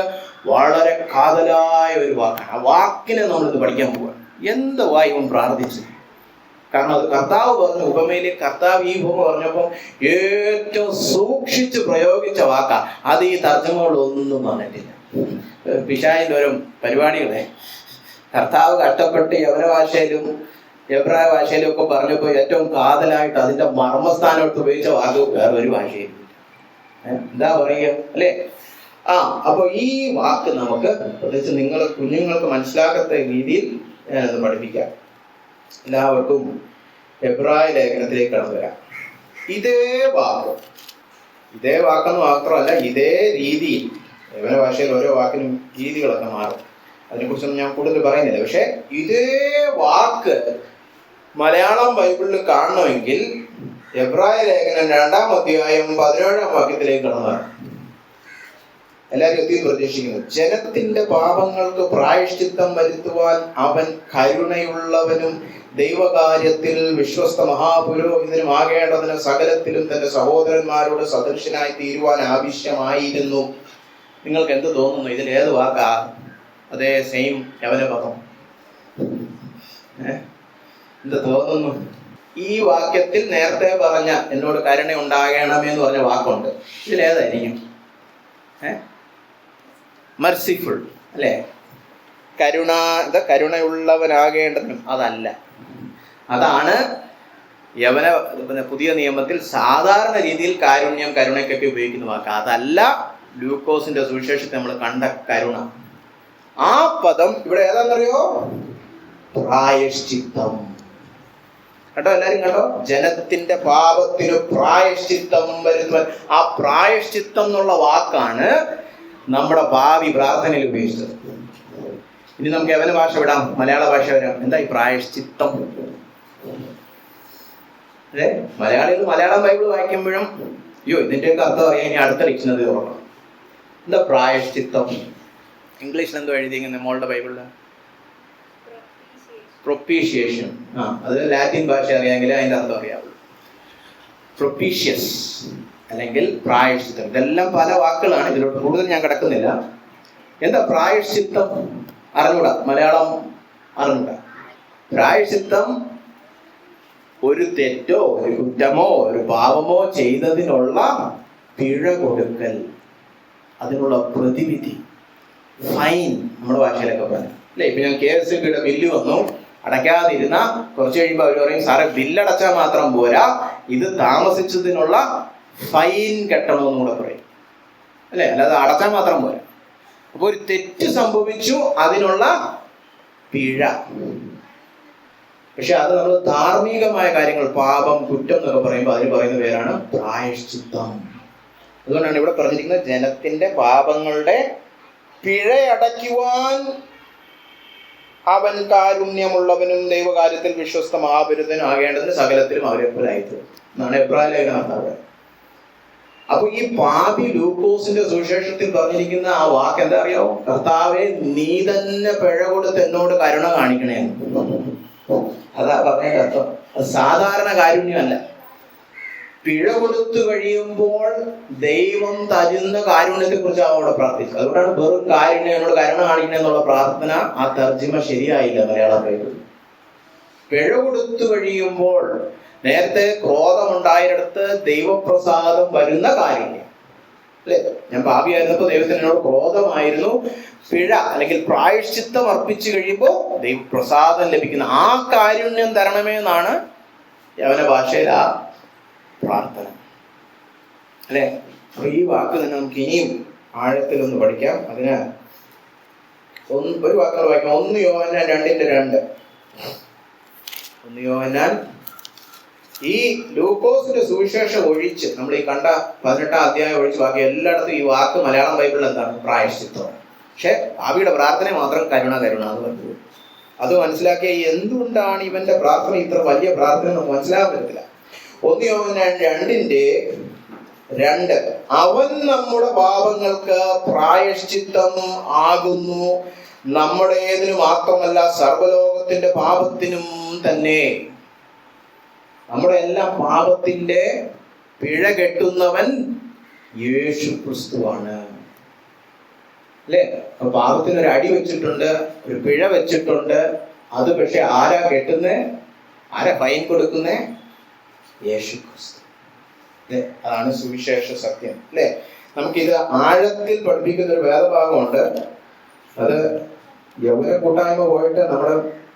വളരെ കാതലായ ഒരു വാക്കാണ്. ആ വാക്കിനെ നമ്മളിത് പഠിക്കാൻ പോവുക. എന്തുവാ ഇവൻ പ്രാർത്ഥിച്ചു? കാരണം അത് കർത്താവ് പറഞ്ഞ ഉപമയില് കർത്താവ് ഈ ഉപമ പറഞ്ഞപ്പോൾ ഏറ്റവും സൂക്ഷിച്ച് പ്രയോഗിച്ച വാക്കാ. അത് ഈ തർജ്ജമകളൊന്നും വന്നിട്ടില്ല. പിശാചിന്റെ ഓരോ പരിപാടികളെ കർത്താവ് കഷ്ടപ്പെട്ട് യവന ഭാഷയിലും എബ്രായ ഭാഷയിലും ഒക്കെ പറഞ്ഞപ്പോൾ ഏറ്റവും കാതലായിട്ട് അതിന്റെ മർമ്മസ്ഥാനം എടുത്ത് ഉപയോഗിച്ച വാക്ക് വേറെ ഒരു ഭാഷയിലും എന്താ പറയുക അല്ലേ? അപ്പൊ ഈ വാക്ക് നമുക്ക് പ്രത്യേകിച്ച് നിങ്ങൾ കുഞ്ഞുങ്ങൾക്ക് മനസ്സിലാക്കാത്ത രീതിയിൽ ഞാനത് പഠിപ്പിക്കാം. എല്ലാവർക്കും എബ്രായ ലേഖനത്തിലേക്ക് കടന്നു വരാം. ഇതേ വാക്കെന്ന് മാത്രമല്ല, ഇതേ രീതിയിൽ യവന ഭാഷയിൽ ഓരോ വാക്കിനും രീതികളൊക്കെ മാറും. അതിനെക്കുറിച്ചൊന്നും ഞാൻ കൂടുതൽ പറയുന്നില്ല. പക്ഷെ ഇതേ വാക്ക് മലയാളം ബൈബിളിൽ കാണണമെങ്കിൽ എബ്രായ ലേഖനം 2-ാം അധ്യായം 17-ാം വാക്യത്തിലേക്ക് കടന്നു വരാം. എല്ലാവരും എത്തി പ്രതീക്ഷിക്കുന്നു. ജനത്തിന്റെ പാപങ്ങൾക്ക് പ്രായശ്ചിത്തം വരുത്തുവാൻ അവൻ കരുണയുള്ളവനും ദൈവകാര്യത്തിൽ വിശ്വസ്ത മഹാപുരോഹിതനും ആകേണ്ടതിന് സകലത്തിലും തന്റെ സഹോദരന്മാരോട് സദൃശനായി തീരുവാൻ ആവശ്യമായിരുന്നു. നിങ്ങൾക്ക് എന്ത് തോന്നുന്നു? ഇതിലേത് വാക്കാ? അതേ സെയിം യവന പദം. എന്ത് തോന്നുന്നു? ഈ വാക്യത്തിൽ നേരത്തെ പറഞ്ഞ എന്നോട് കരുണ ഉണ്ടാകണമെന്ന് പറഞ്ഞ വാക്കുണ്ട്. ഇതിലേതായിരിക്കും? മർസിഫുൾ അല്ലേ? കരുണയുള്ളവനാകേണ്ടതും അതല്ല. അതാണ് യവന പുതിയ നിയമത്തിൽ സാധാരണ രീതിയിൽ കാരുണ്യം, കരുണയ്ക്കൊക്കെ ഉപയോഗിക്കുന്ന വാക്ക്. അതല്ല ലൂക്കോസിന്റെ സുവിശേഷത്തിൽ നമ്മൾ കണ്ട കരുണ. ആ പദം ഇവിടെ ഏതാണെന്നറിയോ? പ്രായശ്ചിത്തം. കേട്ടോ, എല്ലാരും കേട്ടോ? ജനത്തിന്റെ പാപത്തിന് പ്രായശ്ചിത്തം വരുന്നവൻ. ആ പ്രായശ്ചിത്തം എന്നുള്ള വാക്കാണ് നമ്മുടെ ഭാവി പ്രാർത്ഥനയിൽ ഉപയോഗിച്ചത്. ഇനി നമുക്ക് യവന ഭാഷ വിടാം, മലയാള ഭാഷ വരാം. എന്താ ഈ പ്രായശ്ചിത്തം? അതെ, മലയാളികൾ മലയാളം ബൈബിൾ വായിക്കുമ്പോഴും ഇതിന്റെയൊക്കെ അർത്ഥം അറിയാൻ ഇനി അടുത്ത ഡിക്ഷണറി തുറക്കണം. എന്താ പ്രായശ്ചിത്തം? ഇംഗ്ലീഷിൽ എന്തോ എഴുതിയിരിക്കുന്നത് മോളുടെ ബൈബിളില്? പ്രൊപ്പീഷിയേഷൻ. അത് ലാറ്റിൻ ഭാഷ അറിയാമെങ്കിൽ അതിന്റെ അർത്ഥം അറിയാവുള്ളൂ. പ്രൊപ്പീഷ്യസ് അല്ലെങ്കിൽ പ്രായശ്ചിത്തം. ഇതെല്ലാം പല വാക്കുകളാണ്, ഇതിലോട്ട് കൂടുതൽ ഞാൻ കിടക്കുന്നില്ല. എന്താ പ്രായശ്ചിത്തം? അറിഞ്ഞൂടാ, മലയാളം അറിഞ്ഞൂടാ. പ്രായശ്ചിത്തം ഒരു തെറ്റോ ഒരു കുറ്റമോ ഒരു പാപമോ ചെയ്തതിനുള്ള പിഴ കൊടുക്കൽ, അതിനുള്ള പ്രതിവിധി, ഫൈൻ നമ്മുടെ ഭാഷയിലൊക്കെ പറഞ്ഞു അല്ലെ? ഇപ്പൊ ഞാൻ KSB ബില്ല് വന്നു, അടയ്ക്കാതിരുന്ന കുറച്ച് കഴിയുമ്പോൾ അവർ പറയും സാറേ ബില്ലടച്ചാൽ മാത്രം പോരാ, ഇത് താമസിച്ചതിനുള്ള ഫൈൻ കെട്ടണമെന്നും കൂടെ പറയും അല്ലെ? അല്ലാതെ അടച്ചാൽ മാത്രം പോരാ. അപ്പൊ ഒരു തെറ്റ് സംഭവിച്ചു, അതിനുള്ള പിഴ. പക്ഷെ അത് നമ്മൾ ധാർമ്മികമായ കാര്യങ്ങൾ, പാപം, കുറ്റം എന്നൊക്കെ പറയുമ്പോൾ അതിന് പറയുന്ന പേരാണ് പ്രായശ്ചിത്തം. അതുകൊണ്ടാണ് ഇവിടെ പറഞ്ഞിരിക്കുന്നത് ജനത്തിന്റെ പാപങ്ങളുടെ പിഴയടയ്ക്കുവാൻ അവൻ കാരുണ്യമുള്ളവനും ദൈവകാര്യത്തിൽ വിശ്വസ്ത മഹാപുരുഷനും ആകേണ്ടതിന് സകലത്തിലും അവരെ പോലായിത്തീരും എന്നാണ് എബ്രായ ലേഖനം. അപ്പൊ ഈ പാപി ലൂക്കോസിന്റെ സുവിശേഷത്തിൽ പറഞ്ഞിരിക്കുന്ന ആ വാക്ക് എന്താ അറിയാവോ? കർത്താവെ, നീ തന്നെ പിഴ കൊടുത്ത് എന്നോട് കരുണ കാണിക്കണേ. അതാ പറഞ്ഞ അർത്ഥം. അത് സാധാരണ കാരുണ്യമല്ല. പിഴ കൊടുത്തു കഴിയുമ്പോൾ ദൈവം തരുന്ന കാരുണ്യത്തെ കുറിച്ച് അവിടെ പ്രാർത്ഥിച്ചത്. അതുകൊണ്ടാണ് വെറും കാരുണ്യം, എന്നോട് കരുണ കാണിക്കണേ എന്നുള്ള പ്രാർത്ഥന ആ തർജ്ജിമ ശരിയായില്ല മലയാള ബൈബിളിൽ. പിഴ കൊടുത്തു കഴിയുമ്പോൾ, നേരത്തെ ക്രോധമുണ്ടായിടത്ത് ദൈവപ്രസാദം വരുന്ന കാരുണ്യം അല്ലെ? ഞാൻ പാപിയായിരുന്നപ്പോൾ ദൈവത്തിന് എന്നോട് ക്രോധമായിരുന്നു. പിഴ അല്ലെങ്കിൽ പ്രായശ്ചിത്തം അർപ്പിച്ചു കഴിയുമ്പോൾ ദൈവപ്രസാദം ലഭിക്കുന്ന ആ കാരുണ്യം തരണമേ എന്നാണ് യവന ഭാഷയിൽ ആ പ്രാർത്ഥന അല്ലെ? അപ്പൊ ഈ വാക്ക് തന്നെ നമുക്ക് ഇനിയും ആഴത്തിലൊന്ന് പഠിക്കാം. അതിന് ഒരു വാക്കുകൾ വായിക്കാം. 1 യോഹന്നാൻ 2:2. 1 യോഹന്നാൻ, ഈ ലൂക്കോസിന്റെ സുവിശേഷം ഒഴിച്ച് നമ്മൾ ഈ കണ്ട 18ാം അധ്യായം ഒഴിച്ച് ബാക്കി എല്ലായിടത്തും ഈ വാക്ക് മലയാളം ബൈബിളിൽ എന്താണ്? പ്രായശ്ചിത്തം. പക്ഷെ പാപിയുടെ പ്രാർത്ഥന മാത്രം കരുണ കരുണ എന്ന് പറഞ്ഞു. അത് മനസ്സിലാക്കിയ എന്തുകൊണ്ടാണ് ഇവന്റെ പ്രാർത്ഥന ഇത്ര വലിയ പ്രാർത്ഥന നമുക്ക് മനസ്സിലാക്കാൻ പറ്റത്തില്ല. 1 യോഹന്നാൻ 2:2, അവൻ നമ്മുടെ പാപങ്ങൾക്ക് പ്രായശ്ചിത്തം ആകുന്നു, നമ്മുടേതിനു മാത്രമല്ല സർവ്വലോകത്തിന്റെ പാപത്തിനും തന്നെ. നമ്മുടെ എല്ലാ പാപത്തിന്റെ പിഴ കെട്ടുന്നവൻ യേശു ക്രിസ്തുവാണ് അല്ലെ? അപ്പൊ പാപത്തിനൊരു അടി വെച്ചിട്ടുണ്ട്, ഒരു പിഴ വെച്ചിട്ടുണ്ട്. അത് പക്ഷെ ആരാ കെട്ടുന്നേ? ആരാ ഫൈൻ കൊടുക്കുന്നേ? യേശു ക്രിസ്തു. അതാണ് സുവിശേഷ സത്യം അല്ലെ? നമുക്കിത് ആഴത്തിൽ പഠിപ്പിക്കുന്ന ഒരു വേദഭാഗമുണ്ട്. അത് യൗവന കൂട്ടായ്മ പോയിട്ട് നമ്മുടെ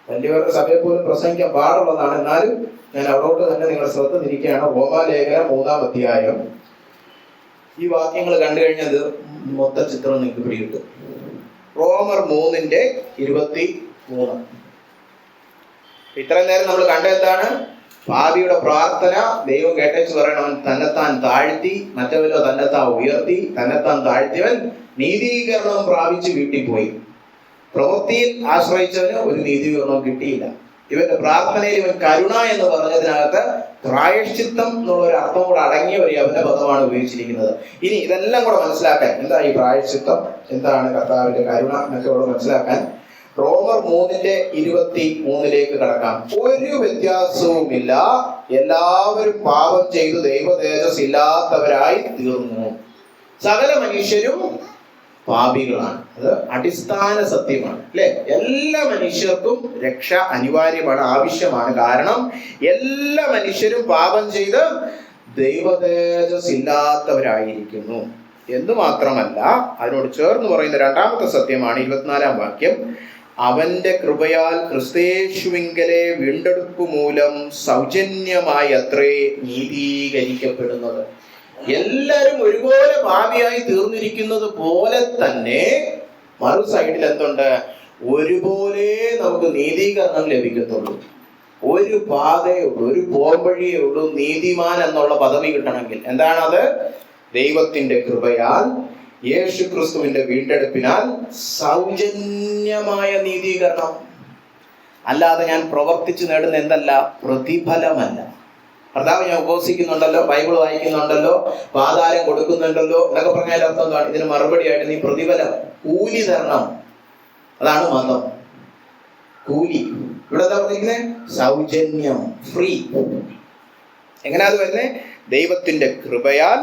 വലിയവരുടെ സഭയെ പോലും പ്രസംഗിക്കാൻ പാടുള്ളതാണ്. എന്നാലും ഞാൻ അവിടോട്ട് തന്നെ നിങ്ങളുടെ ശ്രദ്ധ തിരിക്കുകയാണ്. റോമാലേഖനം 3-ാം അധ്യായം. ഈ വാക്യങ്ങൾ കണ്ടു കഴിഞ്ഞാൽ അത് മൊത്ത ചിത്രം നിങ്ങൾക്ക് പിടികിട്ടും. റോമർ 3:23. ഇത്രയും നേരം നമ്മൾ കണ്ടെന്താണ്? പാപിയുടെ പ്രാർത്ഥന ദൈവം കേട്ടേച്ച് പറയണം. അവൻ തന്നെത്താൻ താഴ്ത്തി, മറ്റവരോ തന്നെത്താൻ ഉയർത്തി. തന്നെത്താൻ താഴ്ത്തിയവൻ നീതീകരണം പ്രാപിച്ച് വീട്ടിൽ പോയി. പ്രവൃത്തിയിൽ ആശ്രയിച്ചവന് ഒരു നീതീകരണവും കിട്ടിയില്ല. ഇവന്റെ പ്രാർത്ഥനയിൽ ഇവൻ കരുണ എന്ന് പറഞ്ഞതിനകത്ത് പ്രായശ്ചിത്തം എന്നുള്ള ഒരു അർത്ഥം കൂടെ അടങ്ങിയ ഒരു യവന പദമാണ് ഉപയോഗിച്ചിരിക്കുന്നത്. ഇനി ഇതെല്ലാം കൂടെ മനസ്സിലാക്കാൻ, എന്താ ഈ പ്രായശ്ചിത്തം, എന്താണ് കർത്താവിന്റെ കരുണ എന്നൊക്കെ കൂടെ മനസ്സിലാക്കാൻ റോമർ 3:23 കടക്കാം. ഒരു വ്യത്യാസവുമില്ല, എല്ലാവരും പാപം ചെയ്തു ദൈവ തേജസ് ഇല്ലാത്തവരായി തീർന്നു. സകല മനുഷ്യരും പാപികളാണ്. അത് അടിസ്ഥാന സത്യമാണ് അല്ലെ? എല്ലാ മനുഷ്യർക്കും രക്ഷ അനിവാര്യമാണ്, ആവശ്യമാണ്. കാരണം എല്ലാ മനുഷ്യരും പാപം ചെയ്ത് ദൈവ തേജസ് ഇല്ലാത്തവരായിരിക്കുന്നു എന്ന് മാത്രമല്ല, അതിനോട് ചേർന്ന് പറയുന്ന രണ്ടാമത്തെ സത്യമാണ് 24-ാം വാക്യം. അവന്റെ കൃപയാൽ ക്രിസ്തയേശുവിങ്കലെ വീണ്ടെടുപ്പ് മൂലം സൗജന്യമായി അത്രേ നീതീകരിക്കപ്പെടുന്നത്. എല്ലാരും ഒരുപോലെ പാപിയായി തീർന്നിരിക്കുന്നത് പോലെ തന്നെ മറു സൈഡിൽ എന്തുണ്ട്? ഒരുപോലെ നമുക്ക് നീതീകരണം ലഭിക്കത്തുള്ളൂ. ഒരു പാതയേ ഉള്ളൂ, ഒരു പോംവഴിയേ ഉള്ളൂ നീതിമാൻ എന്നുള്ള പദവി കിട്ടണമെങ്കിൽ. എന്താണത്? ദൈവത്തിന്റെ കൃപയാൽ യേശു ക്രിസ്തുവിന്റെ വീണ്ടെടുപ്പിനാൽ സൗജന്യമായ നീതീകരണം. അല്ലാതെ ഞാൻ പ്രവർത്തിച്ച് നേടുന്ന എന്തല്ല, പ്രതിഫലമല്ല. കർത്താവ് ഞാൻ ഉപവസിക്കുന്നുണ്ടല്ലോ, ബൈബിൾ വായിക്കുന്നുണ്ടല്ലോ, പാതാരം കൊടുക്കുന്നുണ്ടല്ലോ എന്നൊക്കെ പറഞ്ഞാൽ അർത്ഥം എന്താണ്? ഇതിന് മറുപടിയായിട്ട് നീ പ്രതിഫലം, കൂലി തരണം. അതാണ് മതം, കൂലി. ഇവിടെ എന്താ പറഞ്ഞിരിക്കുന്നത്? സൗജന്യം, ഫ്രീ. എങ്ങനെയാ അത് വരുന്നത്? ദൈവത്തിന്റെ കൃപയാൽ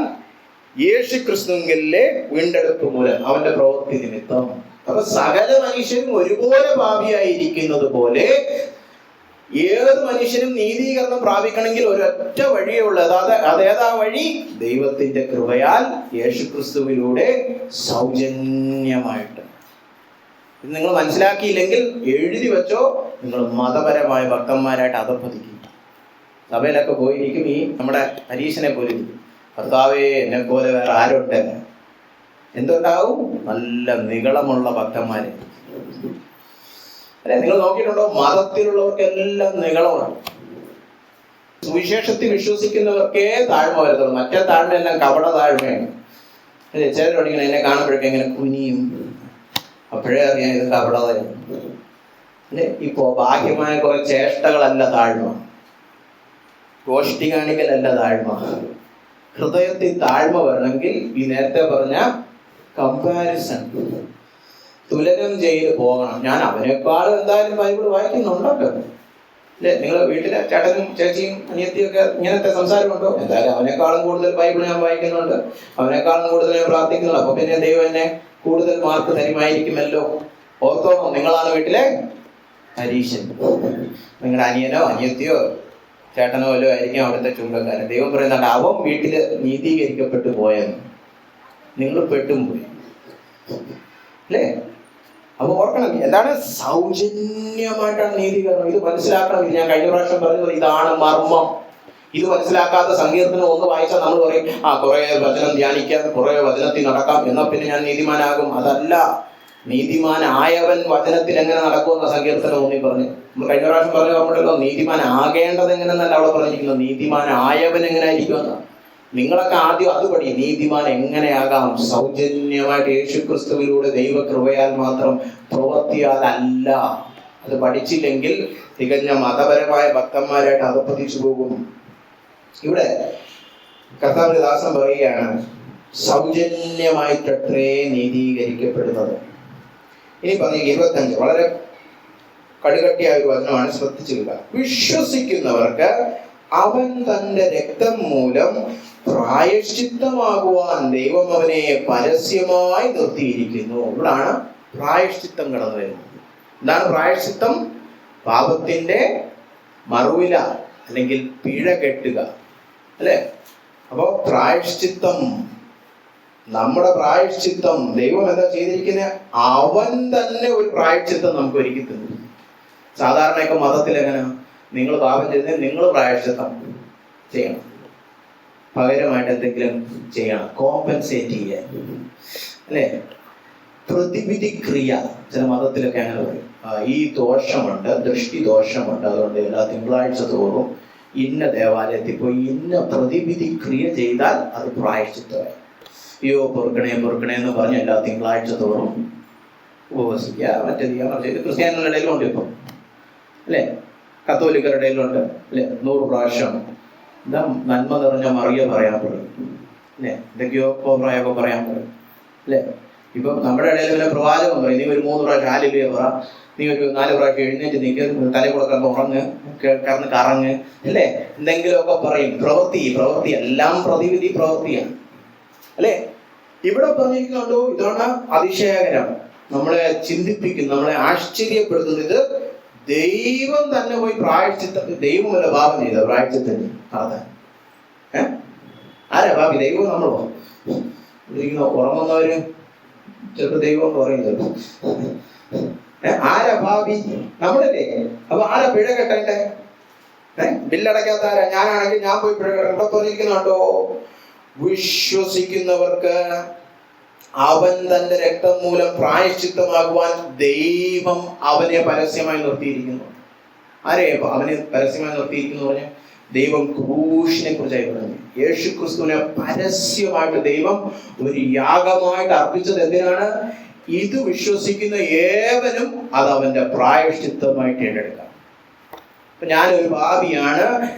യേശു ക്രിസ്തുവിലെ വീണ്ടെടുപ്പ് മൂലം, അവന്റെ പ്രവൃത്തി നിമിത്തം. അപ്പൊ സകല മനുഷ്യരും ഒരുപോലെ പാപിയായിരിക്കുന്നത് പോലെ ഏത് മനുഷ്യനും നീതീകരണം പ്രാപിക്കണമെങ്കിൽ ഒരൊറ്റ വഴിയേ ഉള്ളൂ. അതേതാ വഴി? ദൈവത്തിന്റെ കൃപയാൽ യേശു ക്രിസ്തുവിലൂടെ സൗജന്യമായിട്ട്. ഇത് നിങ്ങൾ മനസ്സിലാക്കിയില്ലെങ്കിൽ എഴുതി വെച്ചോ, നിങ്ങൾ മതപരമായ ഭക്തന്മാരായിട്ട് അധപ്പതിക്കും. സഭയിലൊക്കെ പോയിരിക്കും ഈ നമ്മുടെ പരീക്ഷനെ പോലെ, കർത്താവേ എന്നെ പോലെ വേറെ ആരുണ്ട്? എന്തുണ്ടാവും? നല്ല നീളമുള്ള ഭക്തന്മാര് അല്ലെ? നിങ്ങൾ നോക്കിയിട്ടുണ്ടോ? മതത്തിലുള്ളവർക്കെല്ലാം നീളമാണ്. സുവിശേഷത്തിൽ വിശ്വസിക്കുന്നവർക്കേ താഴ്മ വരത്തുള്ളൂ. മറ്റേ താഴ്മയെല്ലാം കപട താഴ്മയാണ് അല്ലെ? ചിലരോടിങ്ങനെ എന്നെ കാണുമ്പോഴൊക്കെ ഇങ്ങനെ കുനിയും. അപ്പോഴേ അറിയാം ഇത് കപടതയാണ് അല്ലെ? ഇപ്പോ ബാഹ്യമായ കുറെ ചേഷ്ടകളല്ല താഴ്മ, ഗോഷ്ഠി കാണിക്കലല്ല താഴ്മ. ഹൃദയത്തിൽ താഴ്മ വരണമെങ്കിൽ ഈ നേരത്തെ പറഞ്ഞ കമ്പാരിസൺ, തുലനം ചെയ്ത് പോകണം. ഞാൻ അവനേക്കാളും എന്തായാലും ബൈബിൾ വായിക്കുന്നുണ്ടല്ലോ അല്ലേ? നിങ്ങളെ വീട്ടിലെ ചേട്ടനും ചേച്ചിയും അനിയത്തിയും ഒക്കെ ഇങ്ങനത്തെ സംസാരമുണ്ടോ? എന്തായാലും അവനേക്കാളും കൂടുതൽ ബൈബിൾ ഞാൻ വായിക്കുന്നുണ്ട്, അവനേക്കാളും കൂടുതൽ ഞാൻ പ്രാർത്ഥിക്കുന്നുണ്ട്, അപ്പൊ പിന്നെ ദൈവം എന്നെ കൂടുതൽ മാർക്ക് തരുമായിരിക്കുമല്ലോ. ഓർത്തോണം, നിങ്ങളാണ് വീട്ടിലെ പരീക്ഷൻ. നിങ്ങളുടെ അനിയനോ അനിയത്തിയോ ചേട്ടനോ വല്ലോ ആയിരിക്കും അവിടുത്തെ ചുങ്കക്കാരൻ. ദൈവം പറയുന്നുണ്ട് അവൻ വീട്ടില് നീതീകരിക്കപ്പെട്ടു പോയെന്ന്, നിങ്ങൾ പെട്ടും പോയി അല്ലേ? അപ്പൊ ഓർക്കണം, എന്താണ് സൗജന്യമായിട്ടാണ് നീതീകരണം. ഇത് മനസ്സിലാക്കണം. ഇത് ഞാൻ കഴിഞ്ഞ പ്രാവശ്യം പറഞ്ഞത് ഇതാണ് മർമ്മം. ഇത് മനസ്സിലാക്കാത്ത സങ്കീർത്തനം ഒന്ന് വായിച്ചാൽ നമ്മൾ പറയും കുറെ വചനം ധ്യാനിക്കാം, കുറെ വചനത്തിൽ നടക്കാം, എന്നാ പിന്നെ ഞാൻ നീതിമാനാകും. അതല്ല, നീതിമാനായവൻ വചനത്തിൽ എങ്ങനെ നടക്കുമെന്ന സങ്കീർത്തനം ഒന്നി പറഞ്ഞു. നമ്മൾ കഴിഞ്ഞ പ്രാവശ്യം പറഞ്ഞു പറഞ്ഞല്ലോ, നീതിമാൻ ആകേണ്ടത് എങ്ങനെന്നല്ല അവിടെ പറഞ്ഞിരിക്കുന്നത്, നീതിമാനായവൻ എങ്ങനെ ആയിരിക്കുമെന്ന. നിങ്ങളൊക്കെ ആദ്യം അത് പഠിക്കും, നീതിമാൻ എങ്ങനെയാകാം. സൗജന്യമായിട്ട് യേശുക്രിസ്തുവിലൂടെ ദൈവകൃപയാൽ മാത്രം, പ്രവൃത്തിയാലല്ല. അത് പഠിച്ചില്ലെങ്കിൽ തികഞ്ഞ മതപരമായ ഭക്തന്മാരായിട്ട് അധപ്പതിച്ചു പോകും. ഇവിടെ കർത്താവിന്റെ ദാസൻ പറയുകയാണ്, സൗജന്യമായിട്ടത്രേ നീതീകരിക്കപ്പെടുന്നത്. ഇനി പറഞ്ഞ 25 വളരെ കടുകട്ടിയായ ഒരു വചനമാണ്, ശ്രദ്ധിച്ചില്ല. വിശ്വസിക്കുന്നവർക്ക് അവൻ തന്റെ രക്തം മൂലം പ്രായശ്ചിത്തമാകുവാൻ ദൈവം അവനെ പരസ്യമായി നിർത്തിയിരിക്കുന്നു. ഇവിടാണ് പ്രായശ്ചിത്തം കടന്നു വരുന്നത്. എന്താണ് പ്രായശ്ചിത്തം? പാപത്തിന്റെ മറുവില അല്ലെങ്കിൽ പിഴ കെട്ടുക അല്ലെ? അപ്പോ പ്രായശ്ചിത്തം, നമ്മുടെ പ്രായശ്ചിത്തം ദൈവം എന്താ ചെയ്തിരിക്കുന്നത്? അവൻ തന്നെ ഒരു പ്രായശ്ചിത്തം നമുക്ക് ഒരുക്കി തന്നു. സാധാരണയൊക്കെ മതത്തിൽ എങ്ങനെ, നിങ്ങൾ പാപം ചെയ്ത് നിങ്ങൾ പ്രായശ്ചിത്തം ചെയ്യണം, പകരമായിട്ട് എന്തെങ്കിലും ചെയ്യണം, കോമ്പൻസേറ്റ് ചെയ്യാൻ അല്ലേ? പ്രതിവിധി ക്രിയ ചില മതത്തിലൊക്കെ അങ്ങനെ പറയും. ഈ ദോഷമുണ്ട്, ദൃഷ്ടി ദോഷമുണ്ട്, അതുകൊണ്ട് എല്ലാ തിങ്കളാഴ്ച തോറും ഇന്ന ദേവാലയത്തിൽ പോയി ഇന്ന പ്രതിവിധി ക്രിയ ചെയ്താൽ അത് പ്രായശ്ചിത്തമായി. പൊറുക്കണേ എന്ന് പറഞ്ഞ് എല്ലാ തിങ്കളാഴ്ച തോറും ഉപവസിക്കുക, മറ്റേ ചെയ്ത് ക്രിസ്ത്യാനികളുടെ ഇടയിലുണ്ട് ഇപ്പം അല്ലേ? കത്തോലിക്കരുടെ ഇടയിലുണ്ട് അല്ലെ? 100 പ്രാവശ്യം എന്താ നന്മ നിറഞ്ഞ മറിയ പറയാൻ പറയും അല്ലെ? എന്തൊക്കെയോ പ്രായമൊക്കെ പറയാൻ പറയും അല്ലെ? ഇപ്പൊ നമ്മുടെ ഇടയിൽ പിന്നെ പ്രവാചകം പറയും, നീ ഒരു 3 പ്രാവശ്യം ഹല്ലേലൂയ പറ, നീ ഒരു 4 പ്രാവശ്യം എഴുന്നേറ്റ് നിൽക്ക്, തലകൂടെ കിടന്ന് ഉറങ്ങ്, കിടന്ന് കറങ്ങ് അല്ലേ? എന്തെങ്കിലുമൊക്കെ പറയും. പ്രവൃത്തി എല്ലാം പ്രതിവിധി പ്രവൃത്തിയാണ് അല്ലെ? ഇവിടെ പറഞ്ഞിരിക്കുന്നുണ്ടോ? ഇതാണ് അതിശയകരം, നമ്മളെ ചിന്തിപ്പിക്കും, നമ്മളെ ആശ്ചര്യപ്പെടുത്തുന്നത്. ഇത് ദൈവം തന്നെ പോയി പ്രായശ്ചിത്തം, ദൈവമല്ല പാപം ചെയ്ത പ്രായശ്ചിത്തം അതെ. ആരാ പാപി? ദൈവം നമ്മളോ? ഉറങ്ങുന്നവര് ചിലപ്പോൾ ദൈവം എന്ന് പറയുന്നത്. ആരാ പാപി? നമ്മളല്ലേ. അപ്പൊ ആരാ പിഴ കെട്ടണ്ടേ? ബില്ലടയ്ക്കാത്ത ആരാ? ഞാനാണെങ്കിൽ ഞാൻ പോയി പിഴ കെട്ടോ പറഞ്ഞിരിക്കുന്നുണ്ടോ? വിശ്വസിക്കുന്നവർക്ക് അവൻ തന്റെ രക്തം മൂലം പ്രായശ്ചിത്തമാകുവാൻ ദൈവം അവനെ പരസ്യമായി നിർത്തിയിരിക്കുന്നു. ആരെ അവനെ പരസ്യമായി നിർത്തിയിരിക്കുന്നു പറഞ്ഞ? ദൈവം ക്രൂശിനെ കുറിച്ചായി പറഞ്ഞു. യേശു ക്രിസ്തുവിനെ പരസ്യമായിട്ട് ദൈവം ഒരു യാഗമായിട്ട് അർപ്പിച്ചത് എന്തിനാണ്? ഇത് വിശ്വസിക്കുന്ന ഏവനും അത് അവന്റെ പ്രായശ്ചിത്തമായിട്ട് ഏറ്റെടുക്കാം. അപ്പൊ ഞാനൊരു പാപിയാണ്,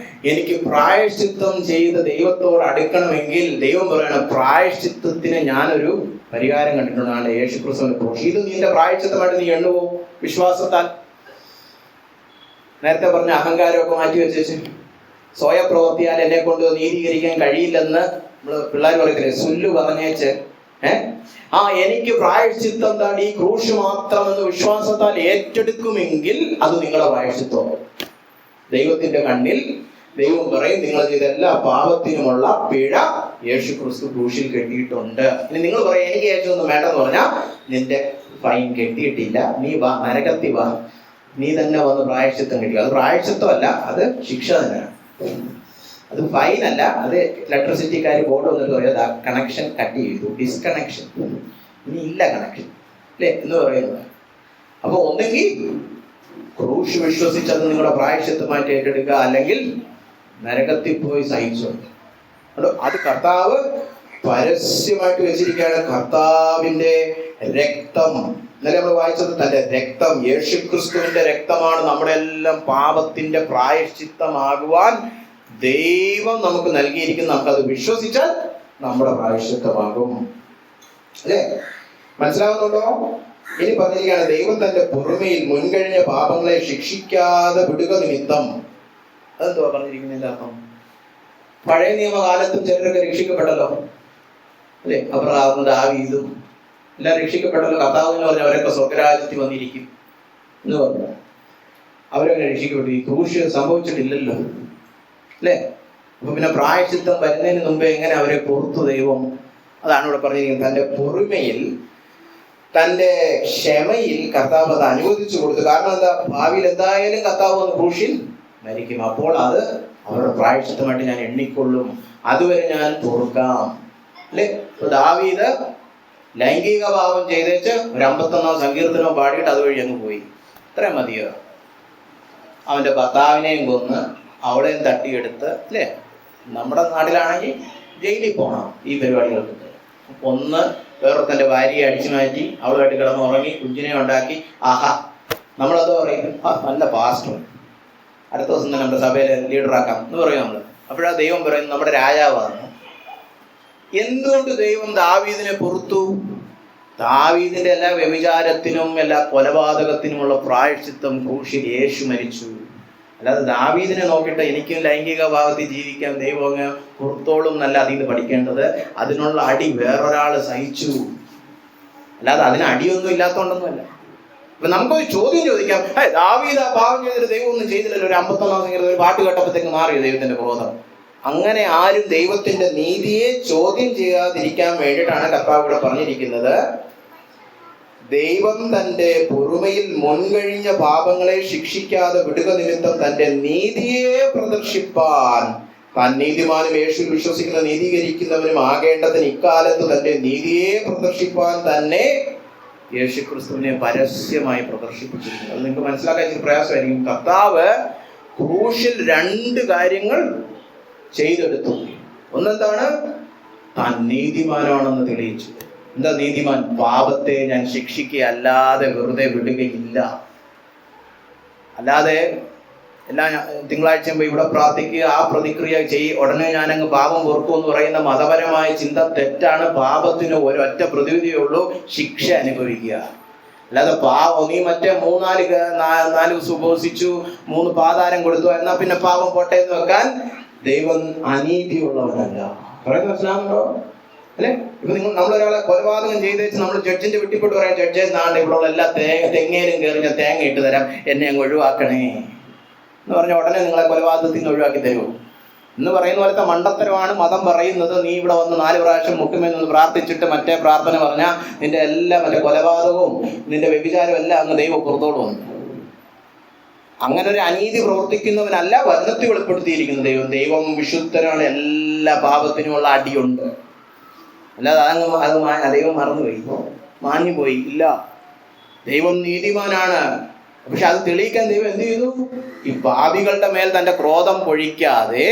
എനിക്ക് പ്രായശ്ചിത്തം ചെയ്ത് ദൈവത്തോട് അടുക്കണമെങ്കിൽ ദൈവം പറയണം, പ്രായശ്ചിത്തത്തിന് ഞാനൊരു പരിഹാരം കണ്ടിട്ടുള്ളതാണ്, യേശു ക്രിസ്തുവിന്റെ ക്രൂശ്. ഇത് നിന്റെ പ്രായശ്ചിത്തമായിട്ട് നീ എണ്ണുവോ? വിശ്വാസത്താൽ. നേരത്തെ പറഞ്ഞ അഹങ്കാരമൊക്കെ മാറ്റി വെച്ചേച്ച് സ്വയപ്രവർത്തിയാൽ എന്നെ കൊണ്ട് നീതീകരിക്കാൻ കഴിയില്ലെന്ന് നമ്മള് പിള്ളേർ പറയത്തില്ലേ, സുല്ലു പറഞ്ഞേച്ച് എനിക്ക് പ്രായശ്ചിത്തം താടി ഈ ക്രൂശ് മാത്രമെന്ന് വിശ്വാസത്താൽ ഏറ്റെടുക്കുമെങ്കിൽ അത് നിങ്ങളുടെ പ്രായശ്ചിത്തം. ദൈവത്തിന്റെ കണ്ണിൽ ദൈവം പറയും, നിങ്ങൾ ചെയ്ത എല്ലാ പാപത്തിനുമുള്ള പിഴ യേശു ക്രിസ്തു ക്രൂശിൽ കെട്ടിയിട്ടുണ്ട്. ഇനി നിങ്ങൾ പറയും, എനിക്ക് ഏറ്റവും വേണ്ടെന്ന് പറഞ്ഞാൽ നിന്റെ ഫൈൻ കെട്ടിയിട്ടില്ല, നീ വാ, നരകത്തി വാ, നീ തന്നെ വന്ന് പ്രായശ്ചിത്തം കെട്ടിയോ. അത് പ്രായശ്ചിത്തമല്ല, അത് ശിക്ഷ തന്നെയാണ്. അത് ഫൈൻ അല്ല. അത് ഇലക്ട്രിസിറ്റിക്കാർ ബോർഡ് വന്നിട്ട് പറയാം, കണക്ഷൻ കട്ട് ചെയ്തു, ഡിസ്കണക്ഷൻ, ഇനി ഇല്ല കണക്ഷൻ അല്ലേ എന്ന് പറയുന്നത്. അപ്പൊ ഒന്നെങ്കിൽ ക്രൂശ് വിശ്വസിച്ചത് നിങ്ങളുടെ പ്രായശ്ചിത്തമായിട്ട് ഏറ്റെടുക്കുക, അല്ലെങ്കിൽ നരകത്തിൽ പോയി സഹിച്ചുണ്ട്. അത് കർത്താവ് പരസ്യമായിട്ട് വെച്ചിരിക്കുകയാണ്. കർത്താവിന്റെ രക്തം, ഇന്നലെ നമ്മൾ വായിച്ചത്, തന്റെ രക്തം, യേശുക്രിസ്തുവിന്റെ രക്തമാണ് നമ്മുടെ എല്ലാം പാപത്തിന്റെ പ്രായശ്ചിത്തമാകുവാൻ ദൈവം നമുക്ക് നൽകിയിരിക്കുന്ന നമുക്കത് വിശ്വസിച്ചാൽ നമ്മുടെ പ്രായശ്ചിത്തമാകും. അല്ലേ? മനസ്സിലാവുന്നുണ്ടോ? ഇനി പറഞ്ഞിരിക്കുകയാണ്, ദൈവം തന്റെ പൊറുമയിൽ മുൻകഴിഞ്ഞ പാപങ്ങളെ ശിക്ഷിക്കാതെ വിടുക നിമിത്തം. അതെന്തുവാ പറഞ്ഞിരിക്കുന്നതിന്റെ അർത്ഥം? പഴയ നിയമകാലത്തും ചിലരൊക്കെ രക്ഷിക്കപ്പെട്ടല്ലോ, അല്ലേ? അബ്രഹാമും ദാവീദും എല്ലാം രക്ഷിക്കപ്പെട്ടല്ലോ. കർത്താവ് എന്ന് പറഞ്ഞാൽ അവരൊക്കെ സ്വർഗ്ഗരാജ്യത്തിൽ വന്നിരിക്കും എന്ന് പറഞ്ഞു. അവരങ്ങനെ രക്ഷിക്കപ്പെട്ടു. ഈ ക്രൂശ് സംഭവിച്ചിട്ടില്ലല്ലോ, അല്ലേ? അപ്പൊ പിന്നെ പ്രായശ്ചിത്തം വരുന്നതിന് മുമ്പേ എങ്ങനെ അവരെ പൊറുത്തു ദൈവം? അതാണ് ഇവിടെ പറഞ്ഞിരിക്കുന്നത്. തന്റെ പൊറുമയിൽ, തന്റെ ക്ഷമയിൽ കർത്താവ് അത് അനുവദിച്ചു കൊടുത്തു. കാരണം എന്താ? ഭാവിയിൽ എന്തായാലും കർത്താവ് വന്ന് ക്രൂശിൽ മരിക്കും. അപ്പോൾ അത് അവരുടെ പ്രായശ്ചിത്തമായിട്ട് ഞാൻ എണ്ണിക്കൊള്ളും, അതുവരെ ഞാൻ പൊറുക്കാം, അല്ലേ? ഇപ്പൊ ദാവീദ് ലൈംഗിക പാപം ചെയ്തേച്ച് ഒരു 51 സങ്കീർത്തനവും പാടിയിട്ട് അതുവഴി അങ്ങ് പോയി. ഇത്രയും മതിയോ? അവന്റെ ഭർത്താവിനെയും കൊന്ന് അവളെയും തട്ടിയെടുത്ത്, അല്ലേ? നമ്മുടെ നാട്ടിലാണെങ്കിൽ ജയിലിൽ പോകണം ഈ പരിപാടികൾക്ക്. ഒന്ന് വേറൊരുത്തന്റെ ഭാര്യയെ അടിച്ചു മാറ്റി അവളുമായിട്ട് കിടന്നുറങ്ങി കുഞ്ഞിനെ ഉണ്ടാക്കി. ആഹാ, നമ്മളെന്തോ പറയും, നല്ല പാസ്റ്റർ, അടുത്ത ദിവസം തന്നെ നമ്മുടെ സഭയിലെ ലീഡറാക്കാം എന്ന് പറയും നമ്മൾ. അപ്പോഴാ ദൈവം പറയും നമ്മുടെ രാജാവാണ്. എന്തുകൊണ്ട് ദൈവം ദാവീദിനെ പൊറുത്തു? ദാവീദിന്റെ എല്ലാ വ്യഭിചാരത്തിനും എല്ലാ കൊലപാതകത്തിനുമുള്ള പ്രായശ്ചിത്തം ക്രൂശിൽ യേശു മരിച്ചു. അല്ലാതെ ദാവീദിനെ നോക്കിയിട്ട് എനിക്കും ലൈംഗിക ഭാവത്തിൽ ജീവിക്കാൻ ദൈവം അങ്ങ് പുറത്തോളും നല്ല അതിൽ നിന്ന് പഠിക്കേണ്ടത്. അതിനുള്ള അടി വേറൊരാൾ സഹിച്ചു, അല്ലാതെ അതിന് അടിയൊന്നും ഇല്ലാത്തതുകൊണ്ടൊന്നുമല്ല. അപ്പൊ നമുക്കൊരു ചോദ്യം ചോദിക്കാം, ദാവീദ് ആ പാവം ചെയ്തിട്ട് ദൈവം ഒന്നും ചെയ്തില്ലല്ലോ, ഒരു 51 ഒരു പാട്ട് കേട്ടപ്പോഴത്തേക്ക് മാറിയോ ദൈവത്തിന്റെ ക്രോധം? അങ്ങനെ ആരും ദൈവത്തിന്റെ നീതിയെ ചോദ്യം ചെയ്യാതിരിക്കാൻ വേണ്ടിയിട്ടാണ് കർത്താവ് ഇവിടെ പറഞ്ഞിരിക്കുന്നത്, ദൈവം തന്റെ പൊറുമയിൽ മുൻകഴിഞ്ഞ പാപങ്ങളെ ശിക്ഷിക്കാതെ വിടുക നിമിത്തം തന്റെ നീതിയെ പ്രദർശിപ്പാൻ താൻ നീതിമാനും യേശുവിൽ വിശ്വസിക്കുന്ന നീതീകരിക്കുന്നവനും ആകേണ്ടതിന് ഇക്കാലത്ത് തന്റെ നീതിയെ പ്രദർശിപ്പാൻ തന്നെ യേശുക്രിസ്തുവിനെ പരസ്യമായി പ്രദർശിപ്പിച്ചിരിക്കുന്നു. അത് നിങ്ങൾക്ക് മനസ്സിലാക്കാൻ ഇച്ചിരി പ്രയാസമായിരിക്കും. കർത്താവ് ക്രൂശിൽ 2 കാര്യങ്ങൾ ചെയ്തെടുത്തു. ഒന്നെന്താണ്? താൻ നീതിമാനാണെന്ന് തെളിയിച്ചു. എന്താ നീതിമാൻ? പാപത്തെ ഞാൻ ശിക്ഷിക്കുകയല്ലാതെ വെറുതെ വിടുകയില്ല. അല്ലാതെ എല്ലാ തിങ്കളാഴ്ച ഇവിടെ പ്രാർത്ഥിക്കുക, ആ പ്രതിക്രിയ ഉടനെ ഞാനങ്ങ് പാപം ഓർക്കും എന്ന് പറയുന്ന മതപരമായ ചിന്ത തെറ്റാണ്. പാപത്തിന് ഒരൊറ്റ പ്രതിവിധിയേ ഉള്ളൂ, ശിക്ഷ അനുഭവിക്കുക. അല്ലാതെ പാവം നീ മറ്റേ 4 ദിവസം ഉപവസിച്ചു, 3 പാതാരം കൊടുത്തു, എന്നാ പിന്നെ പാപം പോട്ടെ എന്ന് വെക്കാൻ ദൈവം അനീതിയുള്ളവനല്ല. പറയുന്നത് മനസ്സിലാകുന്നുണ്ടോ? അല്ലെ? ഇപ്പൊ നമ്മളൊരാളെ കൊലപാതകം ചെയ്തേച്ച് നമ്മൾ ജഡ്ജിന്റെ വിട്ടിപ്പോട്ട് പറയാം, ജഡ്ജെ നാണ്ട് ഇവിടെ ഉള്ള എല്ലാ തെങ്ങേലും കയറി ഞാൻ തേങ്ങ ഇട്ട് തരാം, എന്നെ അങ്ങ് ഒഴിവാക്കണേ എന്ന് പറഞ്ഞ ഉടനെ നിങ്ങളെ കൊലപാതകത്തിൽ നിന്ന് ഒഴിവാക്കി തരുമോ എന്ന് പറയുന്ന പോലത്തെ മണ്ടത്തരമാണ് മതം പറയുന്നത്. നീ ഇവിടെ വന്ന് 4 പ്രാവശ്യം മുട്ടുമെന്ന് പ്രാർത്ഥിച്ചിട്ട് മറ്റേ പ്രാർത്ഥന പറഞ്ഞാൽ നിന്റെ എല്ലാ മറ്റേ കൊലപാതകവും നിന്റെ വ്യഭിചാരവും എല്ലാം അങ്ങ് ദൈവം പുറത്തോട് വന്നു. അങ്ങനെ ഒരു അനീതി പ്രവർത്തിക്കുന്നവനല്ല വചനത്തിൽ വെളിപ്പെടുത്തിയിരിക്കുന്നത് ദൈവം വിശുദ്ധനാണ്, എല്ലാ പാപത്തിനുമുള്ള അടിയുണ്ട്. അല്ലാതെ അത് ദൈവം മറന്നുപോയി, മാഞ്ഞുപോയി. ഇല്ല, ദൈവം നീതിമാനാണ്. പക്ഷെ അത് തെളിയിക്കാൻ ദൈവം എന്ത് ചെയ്തു? ഈ പാപികളുടെ മേൽ തന്റെ ക്രോധം പൊഴിക്കാതെ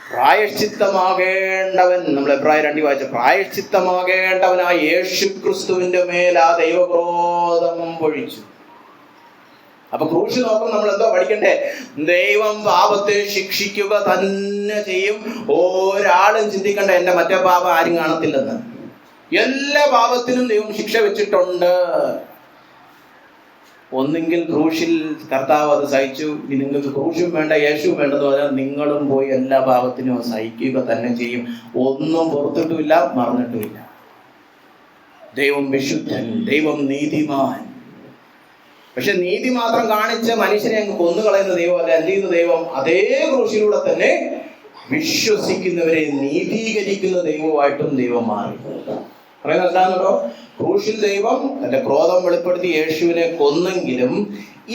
പ്രായശ്ചിത്തമാകേണ്ടവൻ, നമ്മൾ എബ്രായർ 2 വായിച്ച പ്രായശ്ചിത്തമാകേണ്ടവനായ യേശുക്രിസ്തുവിന്റെ മേൽ ആ ദൈവക്രോധം പൊഴിച്ചു. അപ്പൊ ക്രൂശ് നോക്കുമ്പോൾ നമ്മൾ എന്തോ പഠിക്കണ്ടേ? ദൈവം പാപത്തെ ശിക്ഷിക്കുക തന്നെ ചെയ്യും. ഒരാളും ചിന്തിക്കണ്ട എന്റെ മറ്റേ പാപം ആരും കാണത്തില്ലെന്ന്. എല്ലാ പാപത്തിനും ദൈവം ശിക്ഷ വെച്ചിട്ടുണ്ട്. ഒന്നെങ്കിൽ ക്രൂശിൽ കർത്താവ് അത് സഹിച്ചു, നിങ്ങൾക്ക് ക്രൂശും വേണ്ട യേശുവും വേണ്ടെന്ന് പറഞ്ഞാൽ നിങ്ങളും പോയി എല്ലാ പാപത്തിനും സഹിക്കുക തന്നെ ചെയ്യും. ഒന്നും പുറത്തിട്ടുമില്ല, മറന്നിട്ടുമില്ല. ദൈവം വിശുദ്ധൻ, ദൈവം നീതിമാൻ. പക്ഷെ നീതി മാത്രം കാണിച്ച് മനുഷ്യനെ അങ്ങ് കൊന്നുകളയുന്ന ദൈവം അല്ല. എന്ത് ചെയ്യുന്ന ദൈവം? അതേ ക്രൂശിലൂടെ തന്നെ വിശ്വസിക്കുന്നവരെ നീതീകരിക്കുന്ന ദൈവമായിട്ടും ദൈവം മാറി. പറയുന്നത് എന്താണെന്നോ? ക്രൂശിൽ ദൈവം തന്റെ ക്രോധം വെളിപ്പെടുത്തി യേശുവിനെ കൊന്നെങ്കിലും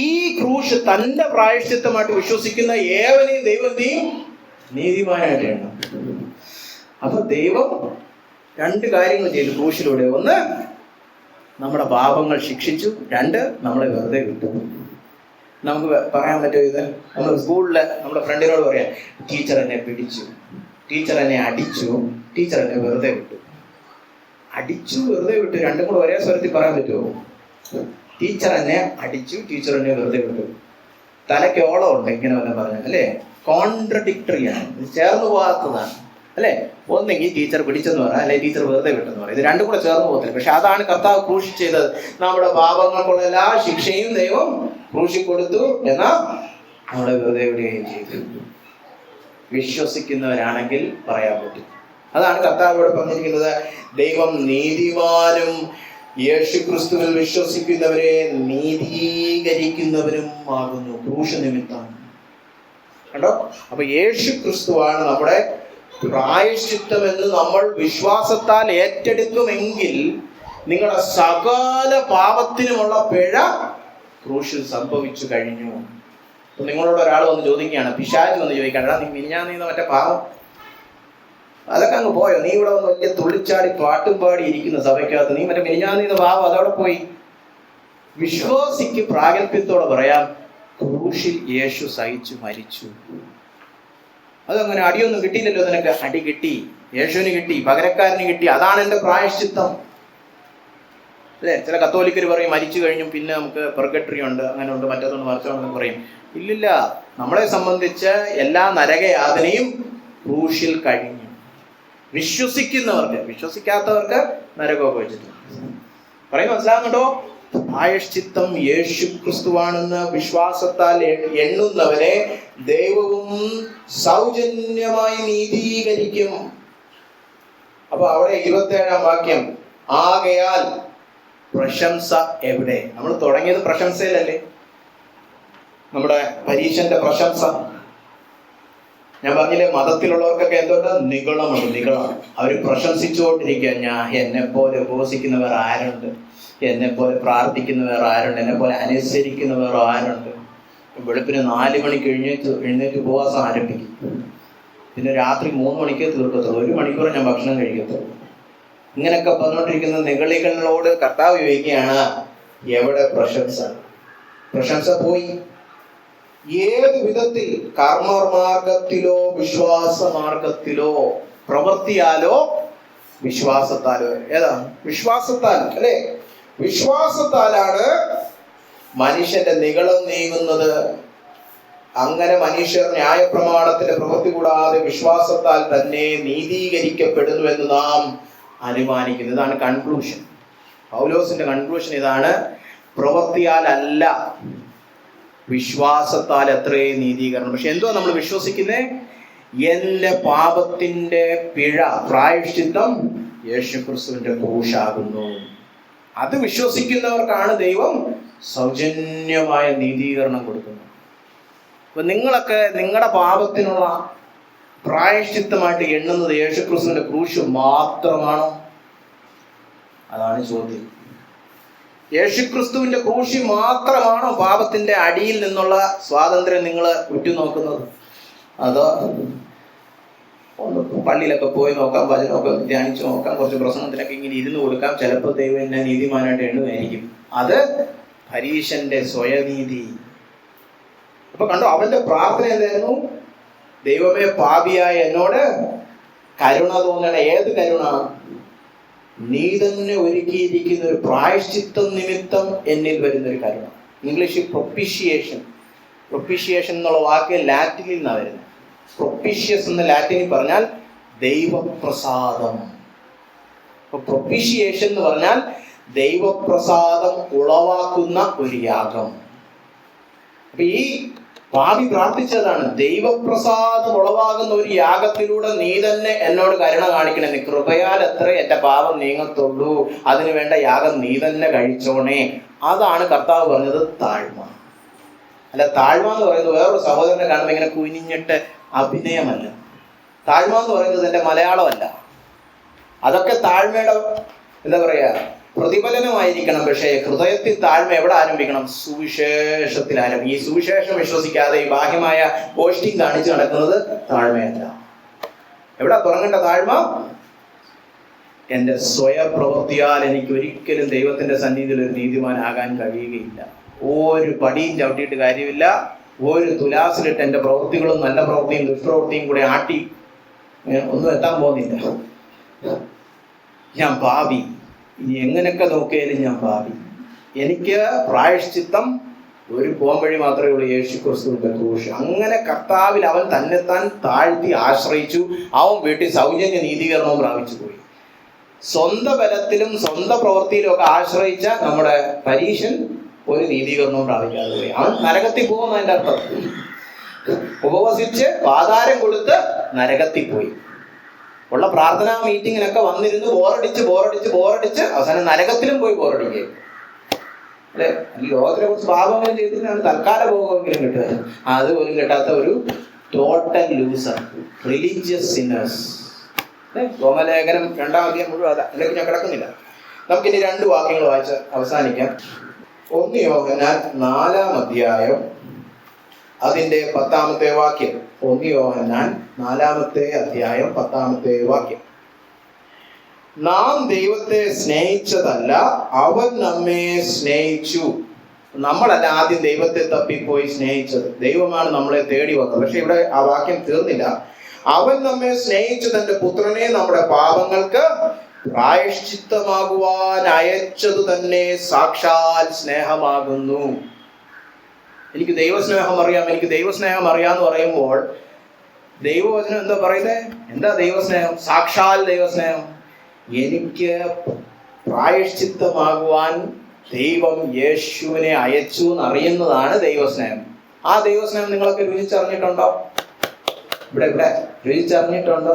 ഈ ക്രൂശ് തന്റെ പ്രായശ്ചിത്തമായിട്ട് വിശ്വസിക്കുന്ന ഏവനെയും ദൈവം നീതിമാനായിട്ടാണ്. അപ്പൊ ദൈവം 2 കാര്യങ്ങൾ ചെയ്തു ക്രൂശിലൂടെ. ഒന്ന്, നമ്മുടെ പാപങ്ങൾ ശിക്ഷിച്ചു. 2, നമ്മളെ വെറുതെ വിട്ടു. നമുക്ക് പറയാൻ പറ്റുമോ ഇത്? നമ്മൾ സ്കൂളില് നമ്മുടെ ഫ്രണ്ടിനോട് പറയാം, ടീച്ചർ എന്നെ പിടിച്ചു, ടീച്ചർ എന്നെ അടിച്ചു, ടീച്ചർ എന്നെ വെറുതെ വിട്ടു. അടിച്ചു, വെറുതെ വിട്ടു, 2 കൂടെ ഒരേ സ്വരത്തിൽ പറയാൻ പറ്റുമോ? ടീച്ചർ എന്നെ അടിച്ചു, ടീച്ചർ എന്നെ വെറുതെ വിട്ടു. തലയ്ക്ക് ഓളം ഉണ്ട് ഇങ്ങനെ വല്ല പറഞ്ഞാൽ, അല്ലേ? കോൺട്രഡിക്ടറിയാണ്, ചേർന്ന് പോകാത്തതാണ് അല്ലേ. ഒന്നെങ്കിൽ ടീച്ചർ പിടിച്ചെന്ന് പറയാം, അല്ലെങ്കിൽ ടീച്ചർ വെറുതെ വിട്ടെന്ന് പറയാം. ഇത് രണ്ടും കൂടെ ചേർന്ന് പോകത്തില്ല. പക്ഷെ അതാണ് കർത്താവ് ക്രൂശി ചെയ്തത്. നമ്മുടെ പാപങ്ങൾക്കുള്ള എല്ലാ ശിക്ഷയും ദൈവം ക്രൂശി കൊടുത്തു, എന്നാൽ നമ്മളെ വെറുതെ വിടുകയും ചെയ്തു. വിശ്വസിക്കുന്നവരാണെങ്കിൽ പറയാൻ പറ്റും. അതാണ് കർത്താവോട് പറഞ്ഞിരിക്കുന്നത്. ദൈവം നീതിമാനും യേശുക്രിസ്തുവിൽ വിശ്വസിക്കുന്നവരെ നീതീകരിക്കുന്നവരും ആകുന്നു. ക്രൂശ നിമിത്തം കണ്ടോ. അപ്പൊ യേശുക്രിസ്തുവാണ് നമ്മുടെ പ്രായശ്ചിത്തം എന്ന് നമ്മൾ വിശ്വാസത്താൽ ഏറ്റെടുക്കുമെങ്കിൽ നിങ്ങളുടെ സകല പാപത്തിനുമുള്ള പിഴ ക്രൂശിൽ സംഭവിച്ചു കഴിഞ്ഞു. അപ്പൊ നിങ്ങളോട് ഒരാൾ വന്ന് ചോദിക്കുകയാണ്, പിശാച് വന്ന് ചോദിക്കാണ്, നീ മിനിഞ്ഞാന്ന് മറ്റേ പാപം അതൊക്കെ അങ്ങ് പോയോ? നീ ഇവിടെ വന്ന് വലിയ തുള്ളിച്ചാടി പാട്ടും പാടി ഇരിക്കുന്ന സഭയ്ക്കകത്ത് നീ മറ്റേ മിനിഞ്ഞാന്ന് പാപം അതവിടെ പോയി. വിശ്വാസിക്ക് പ്രാഗൽഭ്യത്തോടെ പറയാം, ക്രൂശിൽ യേശു സഹിച്ചു മരിച്ചു. അതങ്ങനെ അടിയൊന്നും കിട്ടിയില്ലല്ലോ നിനക്ക്. അടി കിട്ടി, യേശുവിന് കിട്ടി, പകരക്കാരന് കിട്ടി. അതാണ് എൻ്റെ പ്രായശ്ചിത്തം അല്ലേ. ചില കത്തോലിക്കർ പറയും മരിച്ചു കഴിഞ്ഞും പിന്നെ നമുക്ക് പെർഗട്ടറി ഉണ്ട്, അങ്ങനെ ഉണ്ട്, മറ്റൊന്ന് മറിച്ചോണ്ടെന്ന് പറയും. ഇല്ലില്ല, നമ്മളെ സംബന്ധിച്ച് എല്ലാ നരകയാതനയും ക്രൂശിൽ കഴിഞ്ഞു. വിശ്വസിക്കുന്നവർക്ക്, വിശ്വസിക്കാത്തവർക്ക് നരകമൊക്കെ വെച്ചിട്ടുണ്ട്. പറയുന്നത് മനസ്സിലാകുന്നുണ്ടോ? പ്രായശ്ചിത്തം യേശു ക്രിസ്തുവാണെന്ന് വിശ്വാസത്താൽ എണ്ണുന്നവരെ ദൈവവും സൗജന്യമായി നീതീകരിക്കും. അപ്പൊ അവിടെ 27-ാം വാക്യം, ആകയാൽ പ്രശംസ എവിടെ? നമ്മൾ തുടങ്ങിയത് പ്രശംസയിലല്ലേ, നമ്മുടെ പരീക്ഷന്റെ പ്രശംസ. ഞാൻ പറഞ്ഞില്ലേ, മതത്തിലുള്ളവർക്കൊക്കെ എന്തുകൊണ്ട് നിഗളമുണ്ട്, നിഗളമാണ്. അവർ പ്രശംസിച്ചുകൊണ്ടിരിക്കുക. എന്നെ പോലെ ഉപവസിക്കുന്നവർ ആരുണ്ട്, എന്നെ പോലെ പ്രാർത്ഥിക്കുന്നവർ ആരുണ്ട്, എന്നെ പോലെ അനുസരിക്കുന്നവർ ആരുണ്ട്. വെളുപ്പിന് 4 മണിക്ക് എഴുന്നേറ്റ് ഉപവാസം ആരംഭിക്കും. പിന്നെ രാത്രി 3 മണിക്ക് തീർക്കത്തുള്ളൂ, 1 മണിക്കൂർ ഞാൻ ഭക്ഷണം കഴിക്കത്തുള്ളൂ. ഇങ്ങനെയൊക്കെ പറഞ്ഞുകൊണ്ടിരിക്കുന്ന നിഗളികളോട് കർത്താവ് ചോദിക്കുകയാണ്, എവിടെ പ്രശംസ? പ്രശംസ പോയി. ഏത് വിധത്തിൽ? കർമ്മമാർഗത്തിലോ വിശ്വാസമാർഗത്തിലോ, പ്രവൃത്തിയാലോ വിശ്വാസത്താലോ? ഏതാ? വിശ്വാസത്താൽ അല്ലേ. വിശ്വാസത്താലാണ് മനുഷ്യന്റെ നിഗളം നീങ്ങുന്നത്. അങ്ങനെ മനുഷ്യർ ന്യായപ്രമാണത്തിന്റെ പ്രവൃത്തി കൂടാതെ വിശ്വാസത്താൽ തന്നെ നീതീകരിക്കപ്പെടുന്നു എന്ന് നാം അനുമാനിക്കുന്നു. ഇതാണ് കൺക്ലൂഷൻ. പൗലോസിന്റെ കൺക്ലൂഷൻ ഇതാണ്, പ്രവൃത്തിയാലല്ല, വിശ്വാസത്താൽ എത്രേ നീതീകരണം. പക്ഷെ എന്തുവാ നമ്മൾ വിശ്വസിക്കുന്നത്? എന്റെ പാപത്തിന്റെ പിഴ പ്രായശ്ചിത്തം യേശുക്രിസ്തുവിന്റെ ക്രൂശാകുന്നു. അത് വിശ്വസിക്കുന്നവർക്കാണ് ദൈവം സൗജന്യമായ നീതീകരണം കൊടുക്കുന്നത്. അപ്പൊ നിങ്ങളൊക്കെ നിങ്ങളുടെ പാപത്തിനുള്ള പ്രായശ്ചിത്തമായിട്ട് എണ്ണുന്നത് യേശുക്രിസ്തുവിന്റെ ക്രൂശ് മാത്രമാണോ? അതാണ് ചോദ്യം. യേശുക്രിസ്തുവിന്റെ ക്രൂശ് മാത്രമാണോ പാപത്തിന്റെ അടിയിൽ നിന്നുള്ള സ്വാതന്ത്ര്യം നിങ്ങൾ ഉറ്റുനോക്കുന്നത്? അതോ ഒന്ന് പള്ളിയിലൊക്കെ പോയി നോക്കാം, വചനമൊക്കെ ധ്യാനിച്ചു നോക്കാം, കുറച്ച് പ്രസംഗത്തിനൊക്കെ ഇങ്ങനെ ഇരുന്ന് കൊടുക്കാം, ചിലപ്പോൾ ദൈവം എന്നെ നീതിമാനായിട്ട് എണ്ണുമായിരിക്കും. അത് പരീശന്റെ സ്വയനീതി. അപ്പൊ കണ്ടോ, അവന്റെ പ്രാർത്ഥന എന്തായിരുന്നു? ദൈവമേ, പാപിയായ എന്നോട് കരുണ തോന്നണ. ഏത് കരുണ? നീ തന്നെ ഒരുക്കിയിരിക്കുന്ന ഒരു പ്രായശ്ചിത്തം നിമിത്തം എന്നിൽ വരുന്നൊരു കരുണ. ഇംഗ്ലീഷിൽ പ്രൊപ്പിഷിയേഷൻ. പ്രൊപ്പിഷിയേഷൻ എന്നുള്ള വാക്ക് ലാറ്റിനിൽ നിന്നാണ് വരുന്നത്. പ്രൊപ്പിഷ്യസ് എന്ന് ലാറ്റിനിൽ പറഞ്ഞാൽ ദൈവപ്രസാദം. അപ്പൊ പ്രൊപ്പിഷിയേഷൻ എന്ന് പറഞ്ഞാൽ ദൈവപ്രസാദം ഉളവാക്കുന്ന ഒരു യാഗം. അപ്പൊ ഈ പാപി പ്രാർത്ഥിച്ചതാണ്, ദൈവപ്രസാദം ഉളവാകുന്ന ഒരു യാഗത്തിലൂടെ നീ തന്നെ എന്നോട് കരുണ കാണിക്കണേ. കൃപയാൽ എത്ര എന്റെ പാപം നീങ്ങത്തുള്ളൂ, അതിനു വേണ്ട യാഗം നീ തന്നെ കഴിച്ചോണേ. അതാണ് കർത്താവ് പറഞ്ഞത് താഴ്മ. അല്ല, താഴ്മ എന്ന് പറയുന്നത് വേറൊരു സഹോദരനെ കാണുമ്പോൾ ഇങ്ങനെ കുനിഞ്ഞിട്ട് അഭിനയമല്ല. താഴ്മ എന്ന് പറയുന്നത് എൻ്റെ മലയാളമല്ല. അതൊക്കെ താഴ്മയുടെ എന്താ പറയാ പ്രതിഫലനമായിരിക്കണം. പക്ഷേ ഹൃദയത്തിൽ താഴ്മ എവിടെ ആരംഭിക്കണം? സുവിശേഷത്തിൽ ആരംഭിക്കും. ഈ സുവിശേഷം വിശ്വസിക്കാതെ ഈ ബാഹ്യമായ പോസ്റ്റിംഗ് കാണിച്ച് നടക്കുന്നത് താഴ്മയല്ല. എവിടെ തുടങ്ങേണ്ട താഴ്മ? എൻ്റെ സ്വയപ്രവൃത്തിയാൽ എനിക്ക് ഒരിക്കലും ദൈവത്തിന്റെ സന്നിധിയിൽ ഒരു നീതിമാനാകാൻ കഴിയുകയില്ല. ഒരു പടിയും ചവിട്ടിയിട്ട് കാര്യമില്ല. ഒരു തുലാസിലിട്ട് എൻ്റെ പ്രവൃത്തികളും നല്ല പ്രവൃത്തിയും ദുഷ്പ്രവൃത്തിയും കൂടെ ആട്ടി ഒന്നും എത്താൻ പോകുന്നില്ല. ഞാൻ പാപി, ഇനി എങ്ങനെയൊക്കെ നോക്കിയാലും ഞാൻ പാപി. എനിക്ക് പ്രായശ്ചിത്തം ഒരു പോംവഴി മാത്രമേ ഉള്ളൂ, യേശു ക്രിസ്തുവിന്റെ ക്രൂശ്. അങ്ങനെ കർത്താവിൽ അവൻ തന്നെത്താൻ താഴ്ത്തി ആശ്രയിച്ചു. അവൻ വീട്ടിൽ സൗജന്യ നീതീകരണവും പ്രാപിച്ചു പോയി. സ്വന്തം ബലത്തിലും സ്വന്തം പ്രവൃത്തിയിലും ഒക്കെ ആശ്രയിച്ച നമ്മുടെ പരീശൻ ഒരു നീതീകരണവും പ്രാപിക്കാതെ പോയി. അവൻ നരകത്തിൽ പോകുന്ന അതിന്റെ അർത്ഥം. ഉപവസിച്ച് ആധാരം കൊടുത്ത് നരകത്തിൽ പോയി. ഉള്ള പ്രാർത്ഥനാ മീറ്റിങ്ങിനൊക്കെ വന്നിരുന്ന് ബോറടിച്ച് അവസാനം നരകത്തിലും പോയി ബോറടിക്കുക അല്ലെ. ലോകത്തിനെ കുറിച്ച് പാപങ്ങളും ചെയ്തിട്ടാണ് തൽക്കാല ഭോഗമെങ്കിലും കിട്ടുക. അതുപോലും കിട്ടാത്ത ഒരു ടോട്ടൽ ലൂസർ, റിലീജിയസ് സിന്നേഴ്സ്. റോമലേഖനം 2-ാം അധ്യായം മുഴുവൻ അതാ, അല്ലെങ്കിൽ ഞാൻ കിടക്കുന്നില്ല. നമുക്കിനി 2 വാക്യങ്ങൾ വായിച്ച് അവസാനിക്കാം. 1 യോഹന്നാൻ 4-ാം അധ്യായം അതിന്റെ 10-ാമത്തെ വാക്യം. 1 യോഹന്നാൻ 4-ാമത്തെ അധ്യായം 10-ാമത്തെ വാക്യം. നാം ദൈവത്തെ സ്നേഹിച്ചതല്ല, അവൻ നമ്മെ സ്നേഹിച്ചു. നമ്മളല്ല ആദ്യം ദൈവത്തെ തപ്പിപ്പോയി സ്നേഹിച്ചത്, ദൈവമാണ് നമ്മളെ തേടി വന്നത്. പക്ഷെ ഇവിടെ ആ വാക്യം തീർന്നില്ല. അവൻ നമ്മെ സ്നേഹിച്ചു തന്റെ പുത്രനെ നമ്മുടെ പാപങ്ങൾക്ക് പ്രായശ്ചിത്തമാകുവാൻ അയച്ചതു തന്നെ സാക്ഷാൽ സ്നേഹമാകുന്നു. എനിക്ക് ദൈവസ്നേഹം അറിയാം, എനിക്ക് ദൈവസ്നേഹം അറിയാന്ന് പറയുമ്പോൾ ദൈവവചനം എന്താ പറയുന്നത്? എന്താ ദൈവസ്നേഹം? സാക്ഷാൽ ദൈവസ്നേഹം. എനിക്ക് പ്രായശ്ചിത്തമാകുവാൻ ദൈവം യേശുവിനെ അയച്ചു എന്നറിയുന്നതാണ് ദൈവസ്നേഹം. ആ ദൈവസ്നേഹം നിങ്ങളൊക്കെ രുചിച്ചറിഞ്ഞിട്ടുണ്ടോ? ഇവിടെ രുചിച്ചറിഞ്ഞിട്ടുണ്ടോ?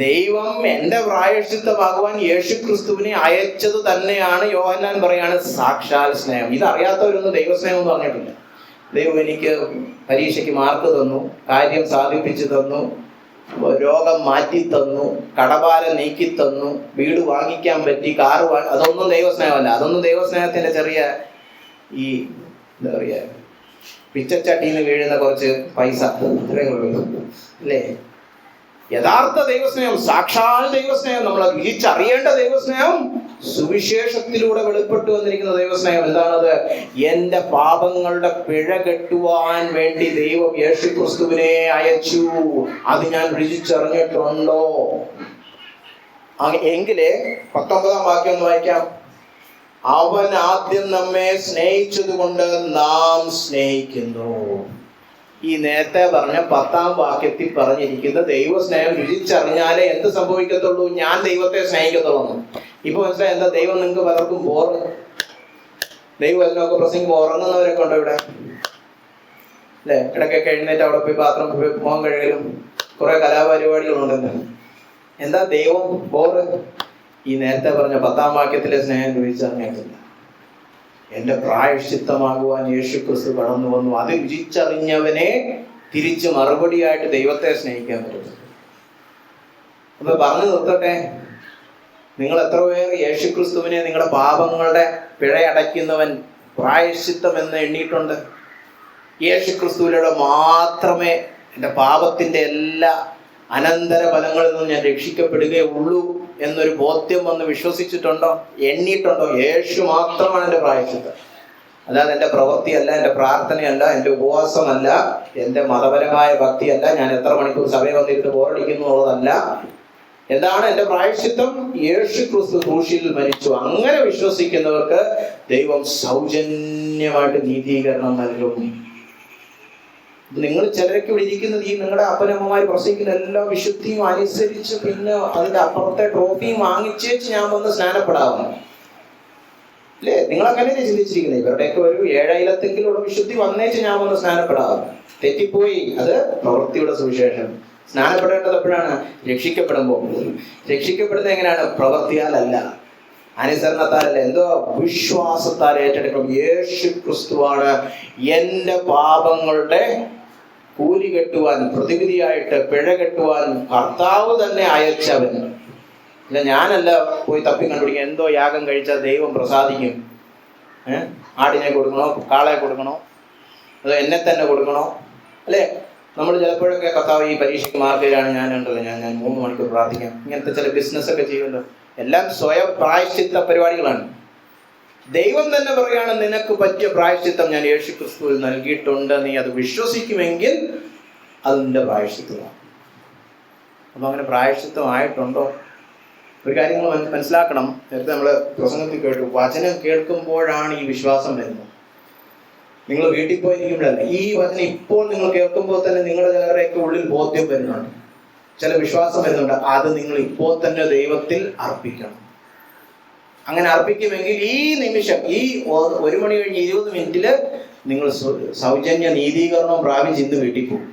ദൈവം എന്റെ പ്രായശ്ചിത്തമാകുവാൻ യേശു ക്രിസ്തുവിനെ അയച്ചത് തന്നെയാണ് യോഹന്നാൻ പറയാണ് സാക്ഷാൽ സ്നേഹം. ഇതറിയാത്തവരൊന്നും ദൈവസ്നേഹം എന്ന് പറഞ്ഞിട്ടില്ല. ദൈവം എനിക്ക് പരീക്ഷയ്ക്ക് മാർക്ക് തന്നു, കാര്യം സാധിപ്പിച്ചു തന്നു, രോഗം മാറ്റി തന്നു, കടഭാരം നീക്കി തന്നു, വീട് വാങ്ങിക്കാൻ പറ്റി, കാറ് അതൊന്നും ദൈവസ്നേഹമല്ല. അതൊന്നും ദൈവസ്നേഹത്തിന്റെ ചെറിയ ഈ എന്താ പറയാ പിച്ചച്ചട്ടിന്ന് വീഴുന്ന കുറച്ച് പൈസ അല്ലേ. യഥാർത്ഥ ദൈവസ്നേഹം, സാക്ഷാൽ ദൈവസ്നേഹം, നമ്മൾ രുചിച്ചറിയേണ്ട ദൈവസ്നേഹം, സുവിശേഷത്തിലൂടെ വെളിപ്പെട്ടു വന്നിരിക്കുന്ന ദൈവസ്നേഹം എന്താണത്? എന്റെ പാപങ്ങളുടെ പിഴ കെട്ടുവാൻ വേണ്ടി ദൈവം യേശു ക്രിസ്തുവിനെ അയച്ചു. അത് ഞാൻ രുചിച്ചറിഞ്ഞിട്ടുണ്ടോ? എങ്കിലേ 19-ാം വാക്യം ഒന്ന് വായിക്കാം. അവൻ ആദ്യം നമ്മെ സ്നേഹിച്ചത് കൊണ്ട് നാം സ്നേഹിക്കുന്നു. ഈ നേരത്തെ പറഞ്ഞ 10-ാം വാക്യത്തിൽ പറഞ്ഞിരിക്കുന്ന ദൈവസ്നേഹം രുചിച്ചറിഞ്ഞാലേ എന്ത് സംഭവിക്കത്തുള്ളൂ? ഞാൻ ദൈവത്തെ സ്നേഹിക്കത്തുള്ളൂ. ഇപ്പൊ മനസ്സിലായി എന്താ ദൈവം നിങ്ങൾക്ക് പലർക്കും ബോറ്? ദൈവം അതിനൊക്കെ പ്രസംഗിക്കുമ്പോൾ ഉറങ്ങുന്നവരൊക്കെ ഉണ്ടോ ഇവിടെ? അല്ലെ, ഇടയ്ക്കൊക്കെ എഴുന്നേറ്റ് അവിടെ പോയി പാത്രം മോഹം കഴുകലും കുറെ കലാപരിപാടികളുണ്ടല്ലോ. എന്താ ദൈവം ബോറ്? ഈ നേരത്തെ പറഞ്ഞ 10-ാം വാക്യത്തിലെ സ്നേഹം രുചിച്ചറിഞ്ഞിട്ടില്ല. എന്റെ പ്രായശ്ചിത്തമാകുവാൻ യേശു ക്രിസ്തു കടന്നു വന്നു. അത് രുചിച്ചറിഞ്ഞവനെ തിരിച്ച് മറുപടിയായിട്ട് ദൈവത്തെ സ്നേഹിക്കാൻ പറ്റും. അപ്പൊ പറഞ്ഞു നിർത്തട്ടെ, നിങ്ങൾ എത്ര പേർ യേശു ക്രിസ്തുവിനെ നിങ്ങളുടെ പാപങ്ങളുടെ പിഴ അടയ്ക്കുന്നവൻ പ്രായശ്ചിത്തം എന്ന് എണ്ണിയിട്ടുണ്ട്? യേശു ക്രിസ്തുവിലൂടെ മാത്രമേ എൻ്റെ പാപത്തിന്റെ എല്ലാ അനന്തര ഫലങ്ങളിൽ നിന്നും ഞാൻ രക്ഷിക്കപ്പെടുകയുള്ളൂ എന്നൊരു ബോധ്യം വന്ന് വിശ്വസിച്ചിട്ടുണ്ടോ? എണ്ണിയിട്ടുണ്ടോ? യേശു മാത്രമാണ് എൻ്റെ പ്രായശ്ചിത്തം. അല്ലാതെ എൻ്റെ പ്രവൃത്തിയല്ല, എൻ്റെ പ്രാർത്ഥനയല്ല, എൻ്റെ ഉപവാസമല്ല, എൻ്റെ മതപരമായ ഭക്തിയല്ല, ഞാൻ എത്ര മണിക്കൂർ സഭയിൽ വന്നിട്ട് ബോറടിക്കുന്നു എന്നുള്ളതല്ല. എന്താണ് എൻ്റെ പ്രായശ്ചിത്തം? യേശു ക്രിസ്തു ക്രൂശിൽ മരിച്ചു. അങ്ങനെ വിശ്വസിക്കുന്നവർക്ക് ദൈവം സൗജന്യമായിട്ട് നീതീകരണം നൽകും. നിങ്ങൾ ചിലരൊക്കെ ഇവിടെ ഇരിക്കുന്നത് ഈ നിങ്ങളുടെ അപ്പനമ്മമാര് പ്രസംഗിക്കുന്ന എല്ലാ വിശുദ്ധിയും അനുസരിച്ച് പിന്നെ അതിന്റെ അപ്പുറത്തെ ട്രോഫിയും വാങ്ങിച്ചേച്ച് ഞാൻ വന്ന് സ്നാനപ്പെടാവുന്നു അല്ലേ? നിങ്ങളങ്ങനെ ചിന്തിച്ചിരിക്കുന്നത്. ഇവരുടെയൊക്കെ ഒരു 7 അയലത്തെങ്കിലുള്ള വിശുദ്ധി വന്നേച്ച് ഞാൻ വന്ന് സ്നാനപ്പെടാവുന്നു. തെറ്റിപ്പോയി. അത് പ്രവൃത്തിയുടെ സുവിശേഷം. സ്നാനപ്പെടേണ്ടത് എപ്പോഴാണ്? രക്ഷിക്കപ്പെടുമ്പോൾ. രക്ഷിക്കപ്പെടുന്നത് എങ്ങനെയാണ്? പ്രവൃത്തിയാലല്ല, അനുസരണത്താലല്ല, എന്തോ വിശ്വാസത്താൽ ഏറ്റെടുക്കണം. യേശു ക്രിസ്തുവാണ് എൻ്റെ പാപങ്ങളുടെ കൂലി കെട്ടുവാൻ, പ്രതിവിധിയായിട്ട് പിഴ കെട്ടുവാൻ കർത്താവ് തന്നെ അയച്ചവൻ. ഇല്ല, ഞാനല്ല പോയി തപ്പി കണ്ടുപിടിക്കുക. എന്തോ യാഗം കഴിച്ചാൽ ദൈവം പ്രസാദിക്കും. ആടിനെ കൊടുക്കണോ, കാളെ കൊടുക്കണോ, അതോ എന്നെ തന്നെ കൊടുക്കണോ? അല്ലേ? നമ്മൾ ചിലപ്പോഴൊക്കെ കർത്താവ് ഈ പരീക്ഷയ്ക്ക് മാർക്കിലാണ് ഞാനുണ്ടല്ലോ, ഞാൻ 3 മണിക്കൂർ പ്രാർത്ഥിക്കാം, ഇങ്ങനത്തെ ചില ബിസിനസ്സൊക്കെ ചെയ്യുമല്ലോ. എല്ലാം സ്വയം പ്രായശ്ചിത്ത പരിപാടികളാണ്. ദൈവം തന്നെ പറയുകയാണ്, നിനക്ക് പറ്റിയ പ്രായശ്ചിത്തം ഞാൻ യേശു ക്രിസ്തുവിൽ നൽകിയിട്ടുണ്ട്. നീ അത് വിശ്വസിക്കുമെങ്കിൽ അത് നിന്റെ പ്രായശ്ചിത്തമാണ്. അപ്പൊ അങ്ങനെ പ്രായശ്ചിത്തമായിട്ടുണ്ടോ? ഒരു കാര്യങ്ങൾ മനസ്സിലാക്കണം. നേരത്തെ നമ്മൾ പ്രസംഗത്തിൽ കേട്ടു, വചനം കേൾക്കുമ്പോഴാണ് ഈ വിശ്വാസം വരുന്നത്. നിങ്ങൾ വീട്ടിൽ പോയിരിക്കുമ്പോഴല്ല, ഈ വചനം ഇപ്പോൾ നിങ്ങൾ കേൾക്കുമ്പോൾ തന്നെ നിങ്ങളുടെ ചിലരുടെയൊക്കെ ഉള്ളിൽ ബോധ്യം വരുന്നുണ്ട്, ചില വിശ്വാസം വരുന്നുണ്ട്. അത് നിങ്ങൾ ഇപ്പോൾ തന്നെ ദൈവത്തിൽ അർപ്പിക്കണം. അങ്ങനെ അർപ്പിക്കുമെങ്കിൽ ഈ നിമിഷം, ഈ 1 മണി കഴിഞ്ഞ് 20 മിനിറ്റില് നിങ്ങൾ സൗജന്യ നീതീകരണം പ്രാപിച്ച് ഇന്ന് വീട്ടിൽ പോകും.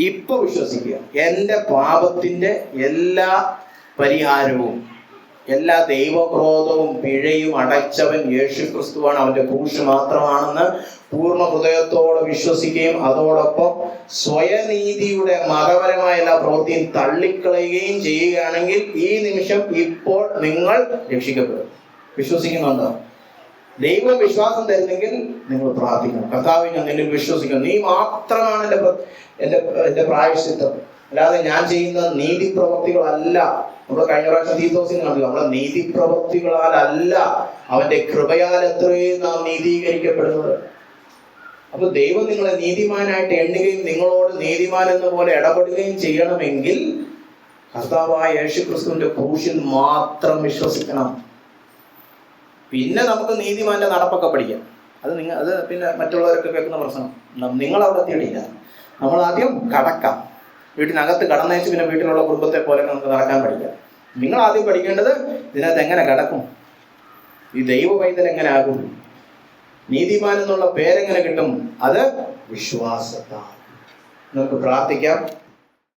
ഇപ്പൊ വിശ്വസിക്കുക, എൻ്റെ പാപത്തിന്റെ എല്ലാ പരിഹാരവും, എല്ലാ ദൈവക്രോധവും പിഴയും അടച്ചവൻ യേശുക്രിസ്തുവാണ്, അവന്റെ ക്രൂശ് മാത്രമാണെന്ന് പൂർണ്ണ ഹൃദയത്തോടെ വിശ്വസിക്കുകയും അതോടൊപ്പം സ്വയനീതിയുടെ മതപരമായ എല്ലാ പ്രവൃത്തിയും തള്ളിക്കളയുകയും ചെയ്യുകയാണെങ്കിൽ ഈ നിമിഷം ഇപ്പോൾ നിങ്ങൾ രക്ഷിക്കപ്പെടും. വിശ്വസിക്കുന്നുണ്ടോ? ദൈവം വിശ്വാസം തരുന്നെങ്കിൽ നിങ്ങൾ പ്രാർത്ഥിക്കണം, കർത്താവേ ഞാൻ നിന്നിൽ വിശ്വസിക്കുന്നു, നീ മാത്രമാണ് എൻ്റെ പ്രായശ്ചിത്തം, അല്ലാതെ ഞാൻ ചെയ്യുന്ന നീതി പ്രവൃത്തികളല്ല. നമ്മൾ കഴിഞ്ഞ പ്രാവശ്യം തീത്തോസിന് കണ്ടു, നമ്മളെ നീതി പ്രവൃത്തികളാലല്ല, അവന്റെ കൃപയാൽ എത്രയും നാം നീതീകരിക്കപ്പെടുന്നത്. അപ്പൊ ദൈവം നിങ്ങളെ നീതിമാനായിട്ട് എണ്ണുകയും നിങ്ങളോട് നീതിമാൻ എന്ന പോലെ ഇടപെടുകയും ചെയ്യണമെങ്കിൽ കർത്താവായ യേശുക്രിസ്തുവിന്റെ ക്രൂശിൽ മാത്രം വിശ്വസിക്കണം. പിന്നെ നമുക്ക് നീതിമാന്റെ നടപ്പൊക്കെ പഠിക്കാം. അത് പിന്നെ മറ്റുള്ളവരൊക്കെ കേൾക്കുന്ന പ്രശ്നം. നിങ്ങൾ അവിടെ എത്തിയിട്ടില്ല. നമ്മൾ ആദ്യം കടക്കാം, വീട്ടിനകത്ത് കടന്നേച്ച് പിന്നെ വീട്ടിലുള്ള കുടുംബത്തെ പോലെ നമുക്ക് നടക്കാൻ പഠിക്കാം. നിങ്ങൾ ആദ്യം പഠിക്കേണ്ടത് ഇതിനകത്ത് എങ്ങനെ കിടക്കും, ഈ ദൈവ പൈതൽ എങ്ങനെ ആകും, നീതിമാൻ എന്നുള്ള പേരെങ്ങനെ കിട്ടും, അത് വിശ്വാസത്താൽ. നമുക്ക് പ്രാർത്ഥിക്കാം.